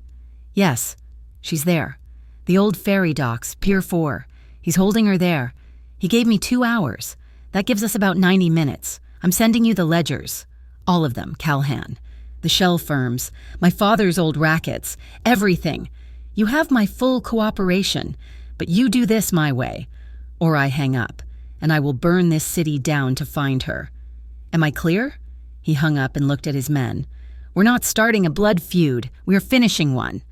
"Yes, she's there. The old ferry docks, Pier 4. He's holding her there. He gave me 2 hours. That gives us about 90 minutes. I'm sending you the ledgers. All of them, Calhan. The shell firms, my father's old rackets, everything. You have my full cooperation, but you do this my way, or I hang up, and I will burn this city down to find her. Am I clear?" He hung up and looked at his men. "We're not starting a blood feud. We are finishing one.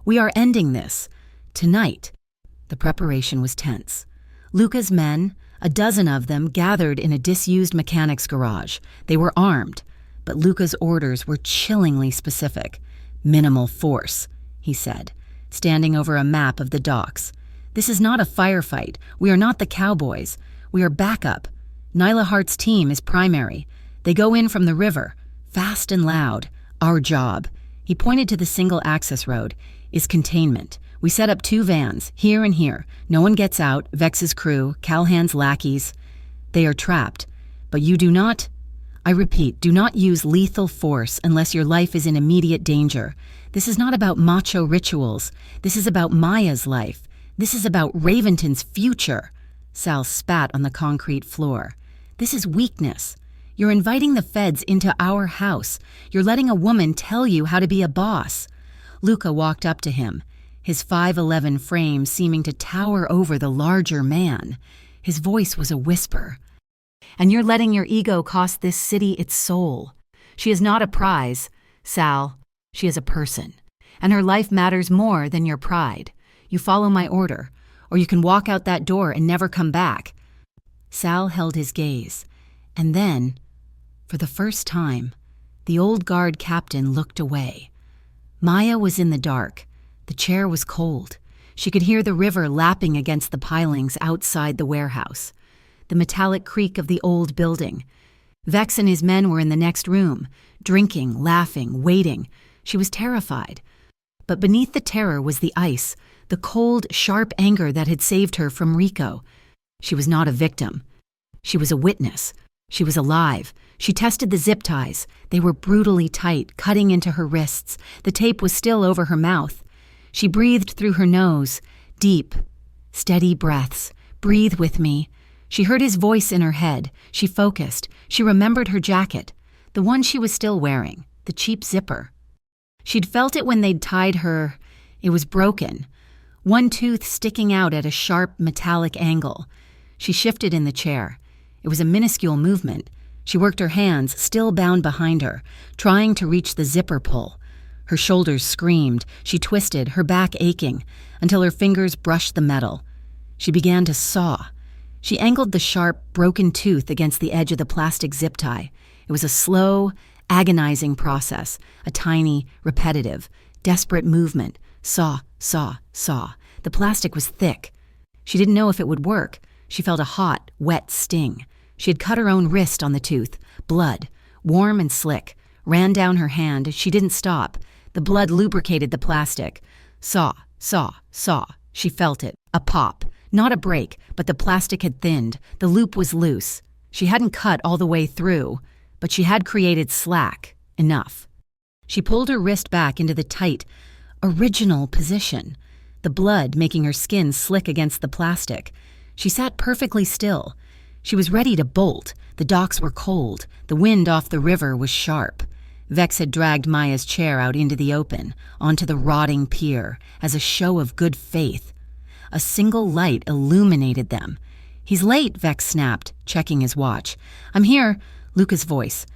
We are ending this. Tonight." The preparation was tense. Luca's men, a dozen of them, gathered in a disused mechanic's garage. They were armed, but Luca's orders were chillingly specific. "Minimal force," he said, standing over a map of the docks. "This is not a firefight. We are not the cowboys. We are backup. Nyla Hart's team is primary. They go in from the river, fast and loud. Our job," he pointed to the single-access road, "is containment. We set up 2 vans, here and here. No one gets out, Vex's crew, Calhan's lackeys. They are trapped. But you do not, I repeat, do not use lethal force unless your life is in immediate danger. This is not about macho rituals. This is about Maya's life. This is about Raventon's future." Sal spat on the concrete floor. "This is weakness. You're inviting the feds into our house. You're letting a woman tell you how to be a boss." Luca walked up to him, his 5'11" frame seeming to tower over the larger man. His voice was a whisper. "And you're letting your ego cost this city its soul. She is not a prize, Sal. She is a person. And her life matters more than your pride. You follow my order, or you can walk out that door and never come back." Sal held his gaze, and then, for the first time, the old guard captain looked away. Maya was in the dark. The chair was cold. She could hear the river lapping against the pilings outside the warehouse, the metallic creak of the old building. Vex and his men were in the next room, drinking, laughing, waiting. She was terrified. But beneath the terror was the ice, the cold, sharp anger that had saved her from Rico. She was not a victim. She was a witness. She was alive. She tested the zip ties. They were brutally tight, cutting into her wrists. The tape was still over her mouth. She breathed through her nose, deep, steady breaths. "Breathe with me." She heard his voice in her head. She focused. She remembered her jacket, the one she was still wearing, the cheap zipper. She'd felt it when they'd tied her. It was broken, one tooth sticking out at a sharp, metallic angle. She shifted in the chair. It was a minuscule movement. She worked her hands, still bound behind her, trying to reach the zipper pull. Her shoulders screamed. She twisted, her back aching, until her fingers brushed the metal. She began to saw. She angled the sharp, broken tooth against the edge of the plastic zip tie. It was a slow, agonizing process, a tiny, repetitive, desperate movement. Saw, saw, saw. The plastic was thick. She didn't know if it would work. She felt a hot, wet sting. She had cut her own wrist on the tooth. Blood, warm and slick, ran down her hand. She didn't stop. The blood lubricated the plastic. Saw, saw, saw. She felt it. A pop. Not a break, but the plastic had thinned. The loop was loose. She hadn't cut all the way through, but she had created slack. Enough. She pulled her wrist back into the tight, original position, the blood making her skin slick against the plastic. She sat perfectly still. She was ready to bolt. The docks were cold. The wind off the river was sharp. Vex had dragged Maya's chair out into the open, onto the rotting pier, as a show of good faith. A single light illuminated them. "He's late," Vex snapped, checking his watch. "I'm here," Luca's voice.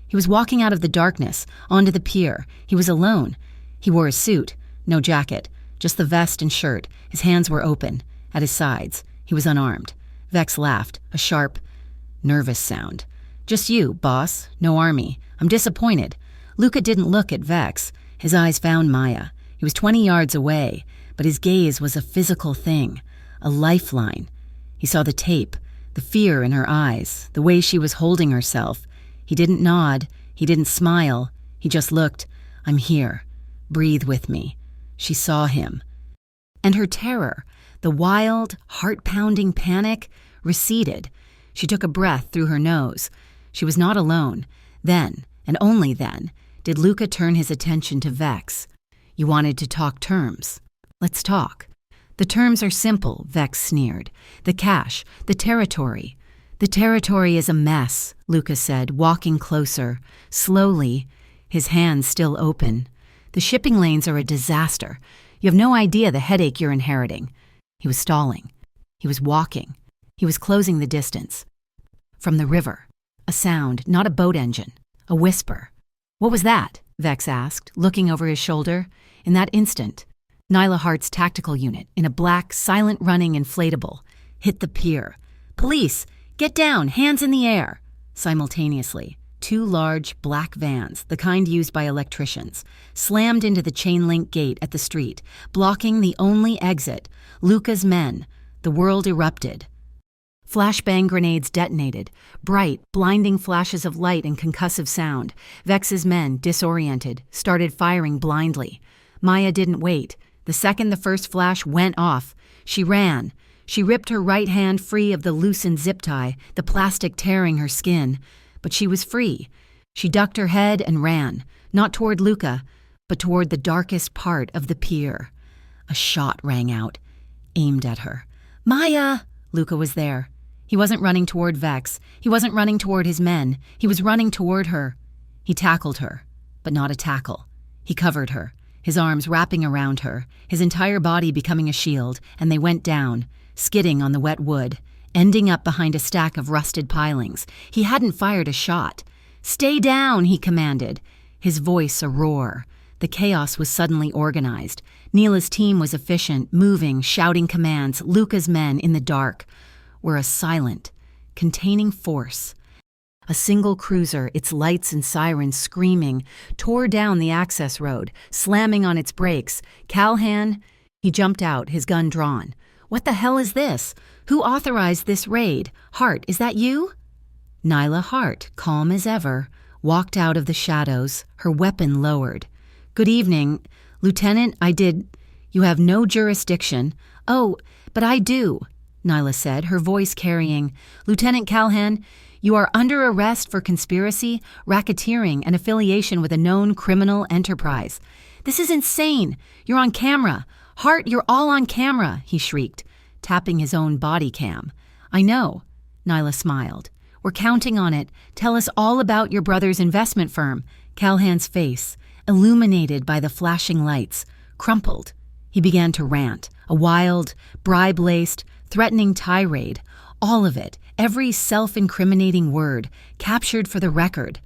He was walking out of the darkness, onto the pier. He was alone. He wore a suit, no jacket, just the vest and shirt. His hands were open, at his sides. He was unarmed. Vex laughed, a sharp, nervous sound. "Just you, boss. No army. I'm disappointed." Luca didn't look at Vex. His eyes found Maya. He was 20 yards away, but his gaze was a physical thing, a lifeline. He saw the tape, the fear in her eyes, the way she was holding herself. He didn't nod. He didn't smile. He just looked. "I'm here. Breathe with me." She saw him. And her terror, The wild, heart-pounding panic receded. She took a breath through her nose. She was not alone. Then, and only then, did Luca turn his attention to Vex. "You wanted to talk terms. Let's talk." "The terms are simple," Vex sneered. "The cash, the territory." "The territory is a mess," Luca said, walking closer, slowly, his hands still open. "The shipping lanes are a disaster. You have no idea the headache you're inheriting." He was stalling. He was walking. He was closing the distance. From the river, a sound, not a boat engine, a whisper. "What was that?" Vex asked, looking over his shoulder. In that instant, Nyla Hart's tactical unit, in a black, silent-running inflatable, hit the pier. "Police! Get down! Hands in the air!" Simultaneously, two large, black vans, the kind used by electricians, slammed into the chain-link gate at the street, blocking the only exit. Luca's men. The world erupted. Flashbang grenades detonated, bright, blinding flashes of light and concussive sound. Vex's men, disoriented, started firing blindly. Maya didn't wait. The second the first flash went off, she ran. She ripped her right hand free of the loosened zip tie, the plastic tearing her skin. But she was free. She ducked her head and ran, not toward Luca, but toward the darkest part of the pier. A shot rang out, aimed at her. "Maya!" Luca was there. He wasn't running toward Vex. He wasn't running toward his men. He was running toward her. He tackled her, but not a tackle. He covered her, his arms wrapping around her, his entire body becoming a shield, and they went down, skidding on the wet wood, ending up behind a stack of rusted pilings. He hadn't fired a shot. "Stay down," he commanded, his voice a roar. The chaos was suddenly organized. Neela's team was efficient, moving, shouting commands. Luca's men, in the dark, were a silent, containing force. A single cruiser, its lights and sirens screaming, tore down the access road, slamming on its brakes. Calhan, he jumped out, his gun drawn. "What the hell is this? Who authorized this raid? Hart, is that you?" Nyla Hart, calm as ever, walked out of the shadows, her weapon lowered. "Good evening. Lieutenant, You have no jurisdiction." "Oh, but I do," Nyla said, her voice carrying. "Lieutenant Calhan, you are under arrest for conspiracy, racketeering, and affiliation with a known criminal enterprise." "This is insane. You're on camera. Hart, you're all on camera," he shrieked, tapping his own body cam. "I know," Nyla smiled. "We're counting on it. Tell us all about your brother's investment firm." Calhan's face, illuminated by the flashing lights, crumpled. He began to rant, a wild, bribe-laced, threatening tirade. All of it, every self-incriminating word, captured for the record.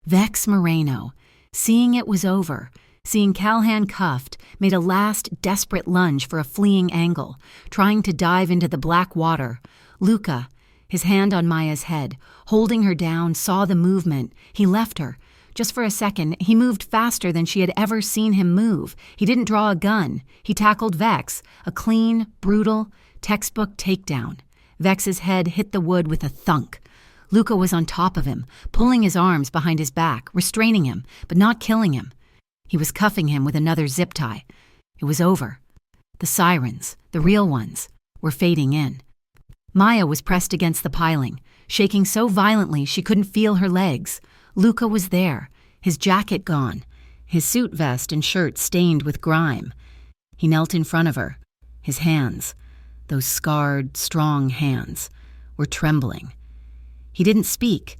Vex Moreno, seeing it was over, seeing Calhan cuffed, made a last desperate lunge for a fleeing angle, trying to dive into the black water. Luca, his hand on Maya's head, holding her down, saw the movement. He left her. Just for a second, he moved faster than she had ever seen him move. He didn't draw a gun. He tackled Vex, a clean, brutal, textbook takedown. Vex's head hit the wood with a thunk. Luca was on top of him, pulling his arms behind his back, restraining him, but not killing him. He was cuffing him with another zip tie. It was over. The sirens, the real ones, were fading in. Maya was pressed against the piling, shaking so violently she couldn't feel her legs. Luca was there, his jacket gone, his suit vest and shirt stained with grime. He knelt in front of her. His hands, those scarred, strong hands, were trembling. He didn't speak.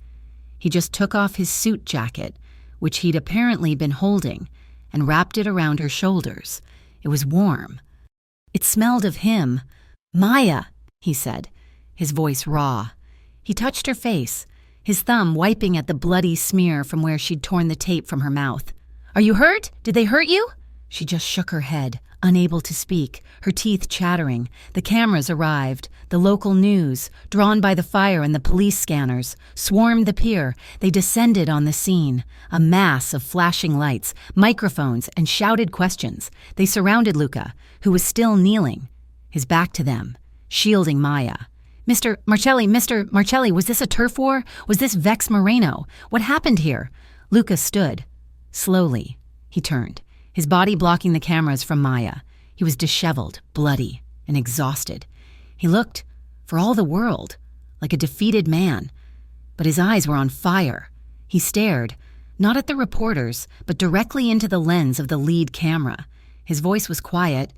He just took off his suit jacket, which he'd apparently been holding, and wrapped it around her shoulders. It was warm. It smelled of him. "Maya," he said, his voice raw. He touched her face, his thumb wiping at the bloody smear from where she'd torn the tape from her mouth. "Are you hurt? Did they hurt you?" She just shook her head, unable to speak, her teeth chattering. The cameras arrived, the local news, drawn by the fire and the police scanners, swarmed the pier. They descended on the scene, a mass of flashing lights, microphones, and shouted questions. They surrounded Luca, who was still kneeling, his back to them, shielding Maya. Mr. Marcelli, was this a turf war? Was this Vex Moreno? What happened here?" Luca stood. Slowly, he turned, his body blocking the cameras from Maya. He was disheveled, bloody, and exhausted. He looked, for all the world, like a defeated man, but his eyes were on fire. He stared, not at the reporters, but directly into the lens of the lead camera. His voice was quiet,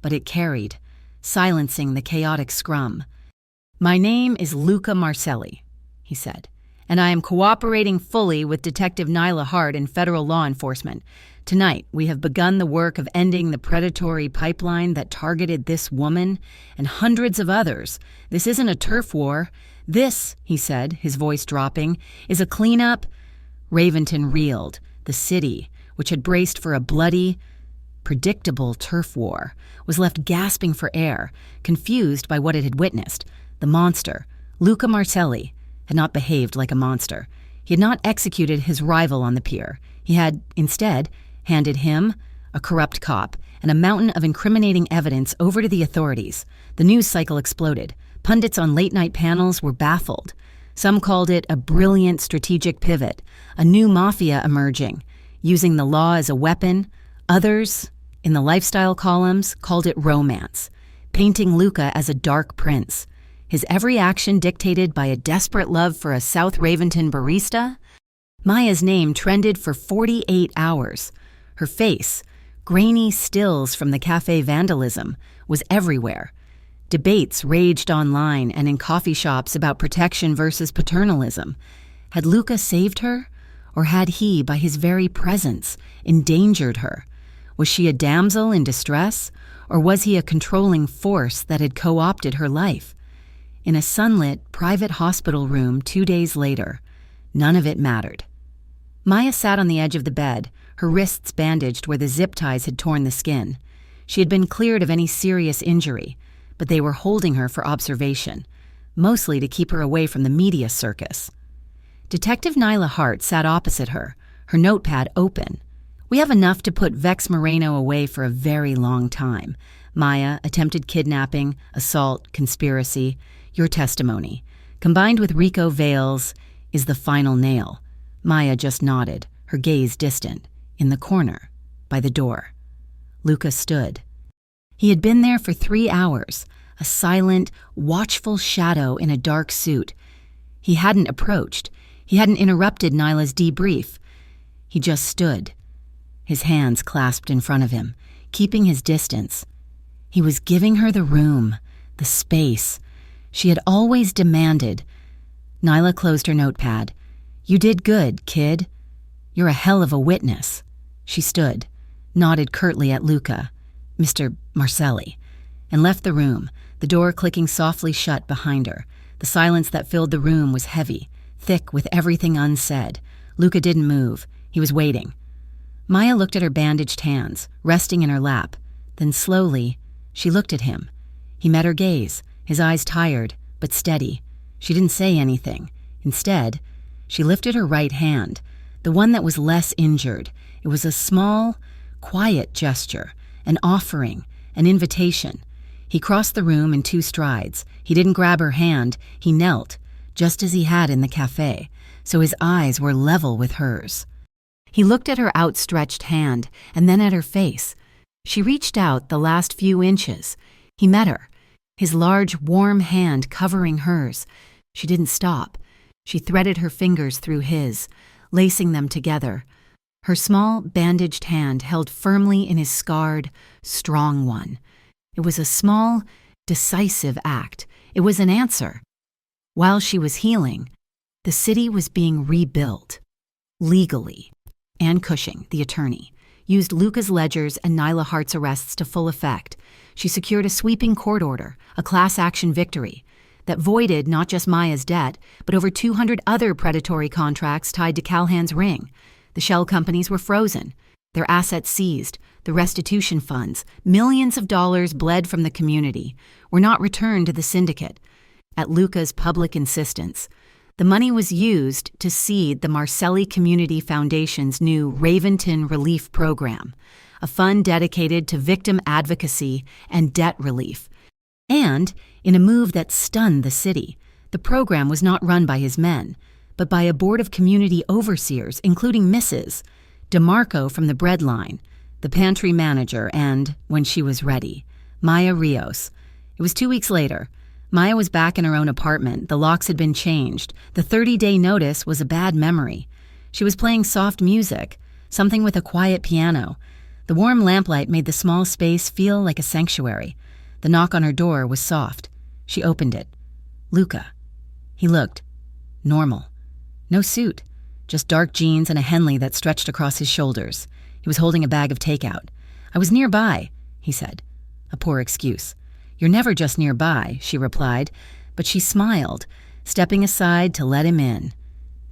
but it carried, silencing the chaotic scrum. "My name is Luca Marcelli," he said, "and I am cooperating fully with Detective Nyla Hart in federal law enforcement. Tonight, we have begun the work of ending the predatory pipeline that targeted this woman and hundreds of others. This isn't a turf war. This," he said, his voice dropping, "is a cleanup." Raventon reeled. The city, which had braced for a bloody, predictable turf war, was left gasping for air, confused by what it had witnessed. The monster, Luca Marcelli, had not behaved like a monster. He had not executed his rival on the pier. He had, instead, handed him, a corrupt cop, and a mountain of incriminating evidence over to the authorities. The news cycle exploded. Pundits on late-night panels were baffled. Some called it a brilliant strategic pivot, a new mafia emerging, using the law as a weapon. Others, in the lifestyle columns, called it romance, painting Luca as a dark prince. His every action dictated by a desperate love for a South Raventon barista? Maya's name trended for 48 hours. Her face, grainy stills from the cafe vandalism, was everywhere. Debates raged online and in coffee shops about protection versus paternalism. Had Luca saved her? Or had he, by his very presence, endangered her? Was she a damsel in distress? Or was he a controlling force that had co-opted her life? In a sunlit, private hospital room 2 days later, none of it mattered. Maya sat on the edge of the bed, her wrists bandaged where the zip ties had torn the skin. She had been cleared of any serious injury, but they were holding her for observation, mostly to keep her away from the media circus. Detective Nyla Hart sat opposite her, her notepad open. "We have enough to put Vex Moreno away for a very long time. Maya, attempted kidnapping, assault, conspiracy. Your testimony, combined with Rico Vale's, is the final nail." Maya just nodded, her gaze distant, in the corner, by the door. Luca stood. He had been there for 3 hours, a silent, watchful shadow in a dark suit. He hadn't approached. He hadn't interrupted Nyla's debrief. He just stood, his hands clasped in front of him, keeping his distance. He was giving her the room, the space she had always demanded. Nyla closed her notepad. "You did good, kid. You're a hell of a witness." She stood, nodded curtly at Luca, "Mr. Marcelli," and left the room, the door clicking softly shut behind her. The silence that filled the room was heavy, thick with everything unsaid. Luca didn't move. He was waiting. Maya looked at her bandaged hands, resting in her lap. Then slowly, she looked at him. He met her gaze, his eyes tired, but steady. She didn't say anything. Instead, she lifted her right hand, the one that was less injured. It was a small, quiet gesture, an offering, an invitation. He crossed the room in 2 strides. He didn't grab her hand. He knelt, just as he had in the cafe, so his eyes were level with hers. He looked at her outstretched hand and then at her face. She reached out the last few inches. He met her, his large, warm hand covering hers. She didn't stop. She threaded her fingers through his, lacing them together. Her small, bandaged hand held firmly in his scarred, strong one. It was a small, decisive act. It was an answer. While she was healing, the city was being rebuilt. Legally. Anne Cushing, the attorney, used Luca's ledgers and Nyla Hart's arrests to full effect. She secured a sweeping court order, a class-action victory, that voided not just Maya's debt, but over 200 other predatory contracts tied to Calhan's ring. The shell companies were frozen, their assets seized, the restitution funds, millions of dollars bled from the community, were not returned to the syndicate. At Luca's public insistence, the money was used to seed the Marcelli Community Foundation's new Raventon Relief Program, a fund dedicated to victim advocacy and debt relief. And, in a move that stunned the city, the program was not run by his men, but by a board of community overseers, including Mrs. DeMarco from the bread line, the pantry manager, and, when she was ready, Maya Rios, It was 2 weeks later. Maya was back in her own apartment. The locks had been changed. The 30-day notice was a bad memory. She was playing soft music, something with a quiet piano. The warm lamplight made the small space feel like a sanctuary. The knock on her door was soft. She opened it. Luca. He looked. Normal. No suit. Just dark jeans and a Henley that stretched across his shoulders. He was holding a bag of takeout. I was nearby, he said. A poor excuse. You're never just nearby, she replied, but she smiled, stepping aside to let him in.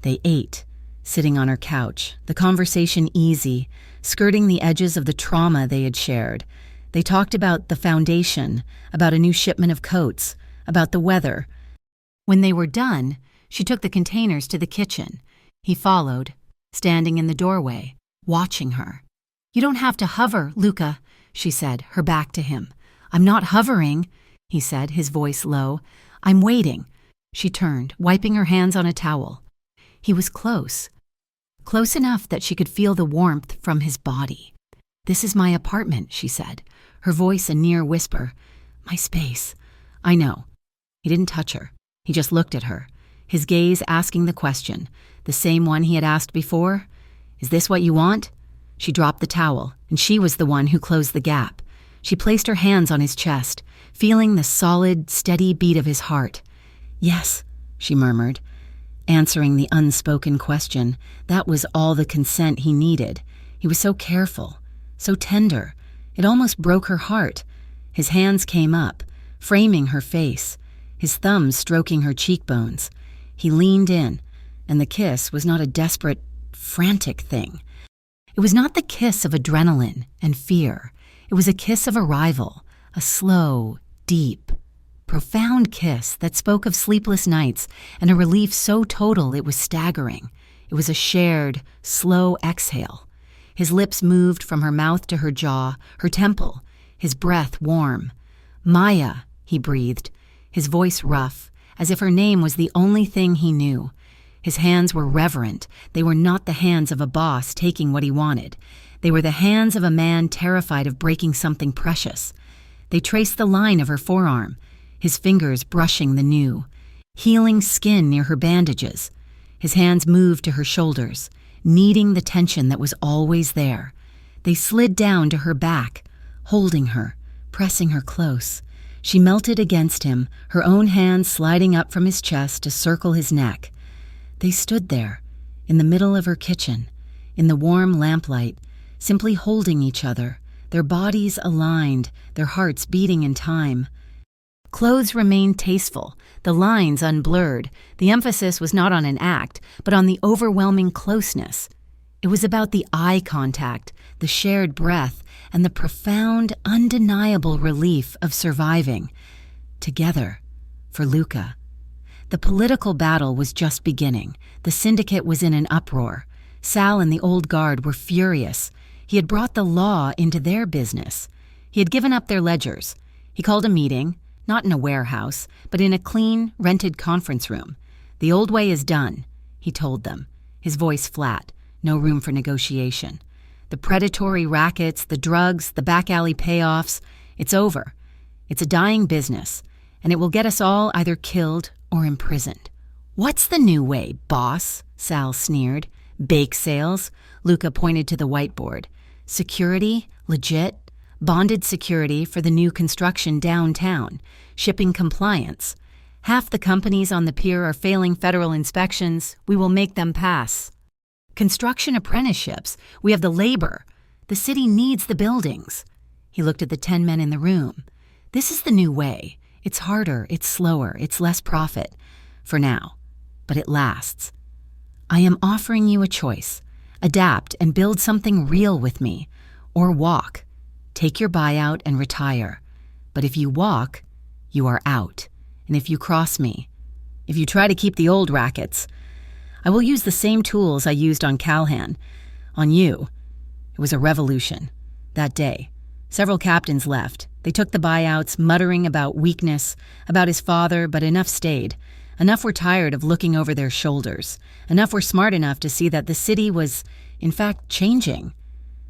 They ate, sitting on her couch, the conversation easy, skirting the edges of the trauma they had shared. They talked about the foundation, about a new shipment of coats, about the weather. When they were done, she took the containers to the kitchen. He followed, standing in the doorway, watching her. You don't have to hover, Luca, she said, her back to him. I'm not hovering, he said, his voice low. I'm waiting. She turned, wiping her hands on a towel. He was close. Close enough that she could feel the warmth from his body. This is my apartment, she said, her voice a near whisper. My space. I know. He didn't touch her. He just looked at her, his gaze asking the question, the same one he had asked before. Is this what you want? She dropped the towel, and she was the one who closed the gap. She placed her hands on his chest, feeling the solid, steady beat of his heart. Yes, she murmured, answering the unspoken question. That was all the consent he needed. He was so careful, so tender. It almost broke her heart. His hands came up, framing her face, his thumbs stroking her cheekbones. He leaned in, and the kiss was not a desperate, frantic thing. It was not the kiss of adrenaline and fear. It was a kiss of arrival, a slow, deep, profound kiss that spoke of sleepless nights and a relief so total it was staggering. It was a shared, slow exhale. His lips moved from her mouth to her jaw, her temple, his breath warm. Maya, he breathed, his voice rough, as if her name was the only thing he knew. His hands were reverent. They were not the hands of a boss taking what he wanted. They were the hands of a man terrified of breaking something precious. They traced the line of her forearm, his fingers brushing the new, healing skin near her bandages. His hands moved to her shoulders, kneading the tension that was always there. They slid down to her back, holding her, pressing her close. She melted against him, her own hands sliding up from his chest to circle his neck. They stood there, in the middle of her kitchen, in the warm lamplight, simply holding each other, their bodies aligned, their hearts beating in time. Clothes remained tasteful, the lines unblurred. The emphasis was not on an act, but on the overwhelming closeness. It was about the eye contact, the shared breath, and the profound, undeniable relief of surviving. Together, for Luca. The political battle was just beginning. The syndicate was in an uproar. Sal and the old guard were furious. He had brought the law into their business. He had given up their ledgers. He called a meeting, not in a warehouse, but in a clean, rented conference room. The old way is done, he told them, his voice flat, no room for negotiation. The predatory rackets, the drugs, the back alley payoffs, it's over. It's a dying business, and it will get us all either killed or imprisoned. What's the new way, boss? Sal sneered. Bake sales? Luca pointed to the whiteboard. Security? Legit? Bonded security for the new construction downtown. Shipping compliance. Half the companies on the pier are failing federal inspections. We will make them pass. Construction apprenticeships. We have the labor. The city needs the buildings. He looked at the 10 men in the room. This is the new way. It's harder, it's slower, it's less profit. For now. But it lasts. I am offering you a choice. Adapt and build something real with me. Or walk. Take your buyout and retire. But if you walk, you are out. And if you cross me, if you try to keep the old rackets, I will use the same tools I used on Calhan. On you. It was a revolution. That day. Several captains left. They took the buyouts, muttering about weakness, about his father, but enough stayed. Enough were tired of looking over their shoulders. Enough were smart enough to see that the city was, in fact, changing.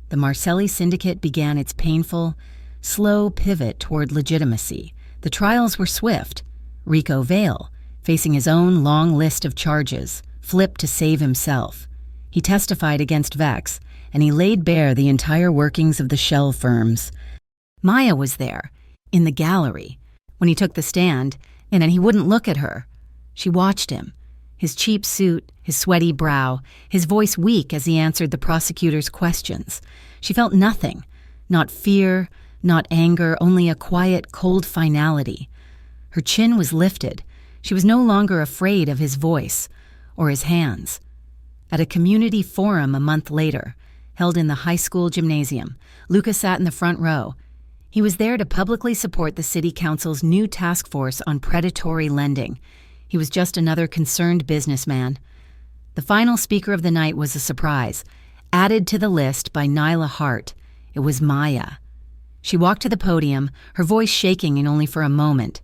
The Marcelli syndicate began its painful, slow pivot toward legitimacy. The trials were swift. Rico Vale, facing his own long list of charges, flipped to save himself. He testified against Vex, and he laid bare the entire workings of the shell firms. Maya was there, in the gallery, when he took the stand, and he wouldn't look at her. She watched him, his cheap suit, his sweaty brow, his voice weak as he answered the prosecutor's questions. She felt nothing, not fear, not anger, only a quiet, cold finality. Her chin was lifted. She was no longer afraid of his voice or his hands. At a community forum a month later, held in the high school gymnasium, Luca sat in the front row. He was there to publicly support the city council's new task force on predatory lending. He was just another concerned businessman. The final speaker of the night was a surprise, added to the list by Nyla Hart. It was Maya. She walked to the podium, her voice shaking and only for a moment.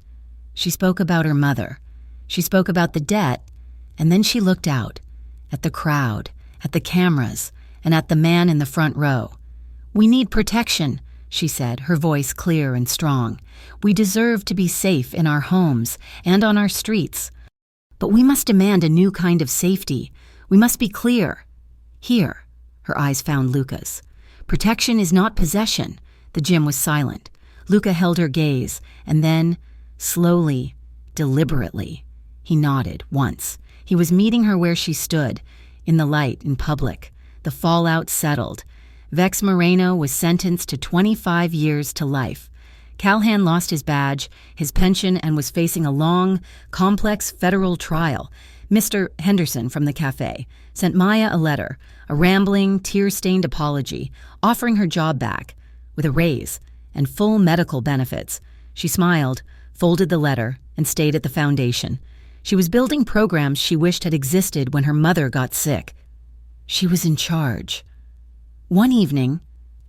She spoke about her mother. She spoke about the debt, and then she looked out, at the crowd, at the cameras, and at the man in the front row. "We need protection," she said, her voice clear and strong. "We deserve to be safe in our homes and on our streets. But we must demand a new kind of safety. We must be clear. Here," her eyes found Luca's. "Protection is not possession." The gym was silent. Luca held her gaze, and then, slowly, deliberately, he nodded once. He was meeting her where she stood, in the light, in public. The fallout settled. Vex Moreno was sentenced to 25 years to life. Calhan lost his badge, his pension, and was facing a long, complex federal trial. Mr. Henderson from the cafe sent Maya a letter, a rambling, tear-stained apology, offering her job back, with a raise and full medical benefits. She smiled, folded the letter, and stayed at the foundation. She was building programs she wished had existed when her mother got sick. She was in charge. One evening,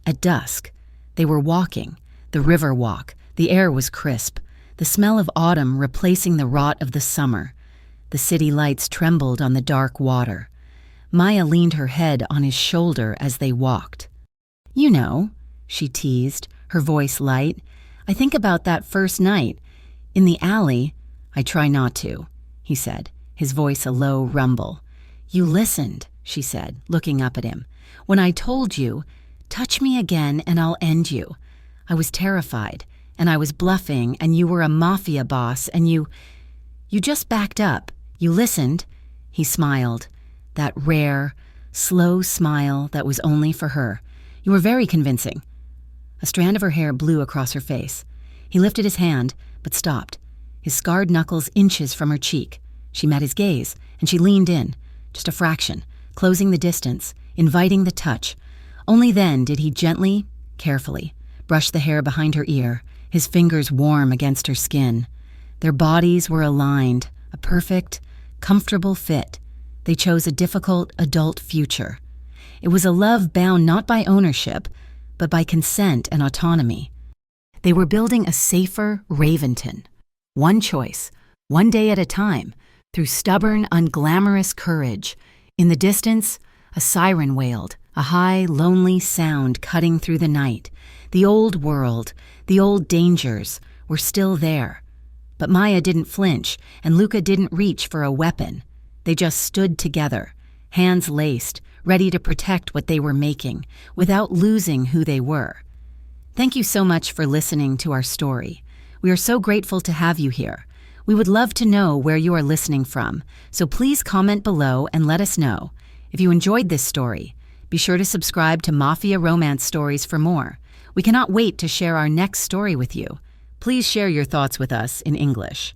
at dusk, they were walking, the river walk. The air was crisp, the smell of autumn replacing the rot of the summer. The city lights trembled on the dark water. Maya leaned her head on his shoulder as they walked. "You know," she teased, her voice light, "I think about that first night. In the alley." "I try not to," he said, his voice a low rumble. "You listened," she said, looking up at him. "When I told you, 'Touch me again and I'll end you.' I was terrified, and I was bluffing, and you were a mafia boss, and you just backed up. You listened." He smiled, that rare, slow smile that was only for her. "You were very convincing." A strand of her hair blew across her face. He lifted his hand, but stopped, his scarred knuckles inches from her cheek. She met his gaze, and she leaned in, just a fraction, closing the distance, inviting the touch. Only then did he gently, carefully, brush the hair behind her ear, his fingers warm against her skin. Their bodies were aligned, a perfect, comfortable fit. They chose a difficult adult future. It was a love bound not by ownership, but by consent and autonomy. They were building a safer Raventon. One choice, one day at a time, through stubborn, unglamorous courage. In the distance, a siren wailed, a high, lonely sound cutting through the night. The old world, the old dangers, were still there. But Maya didn't flinch, and Luca didn't reach for a weapon. They just stood together, hands laced, ready to protect what they were making, without losing who they were. Thank you so much for listening to our story. We are so grateful to have you here. We would love to know where you are listening from, so please comment below and let us know. If you enjoyed this story, be sure to subscribe to Mafia Romance Stories for more. We cannot wait to share our next story with you. Please share your thoughts with us in English.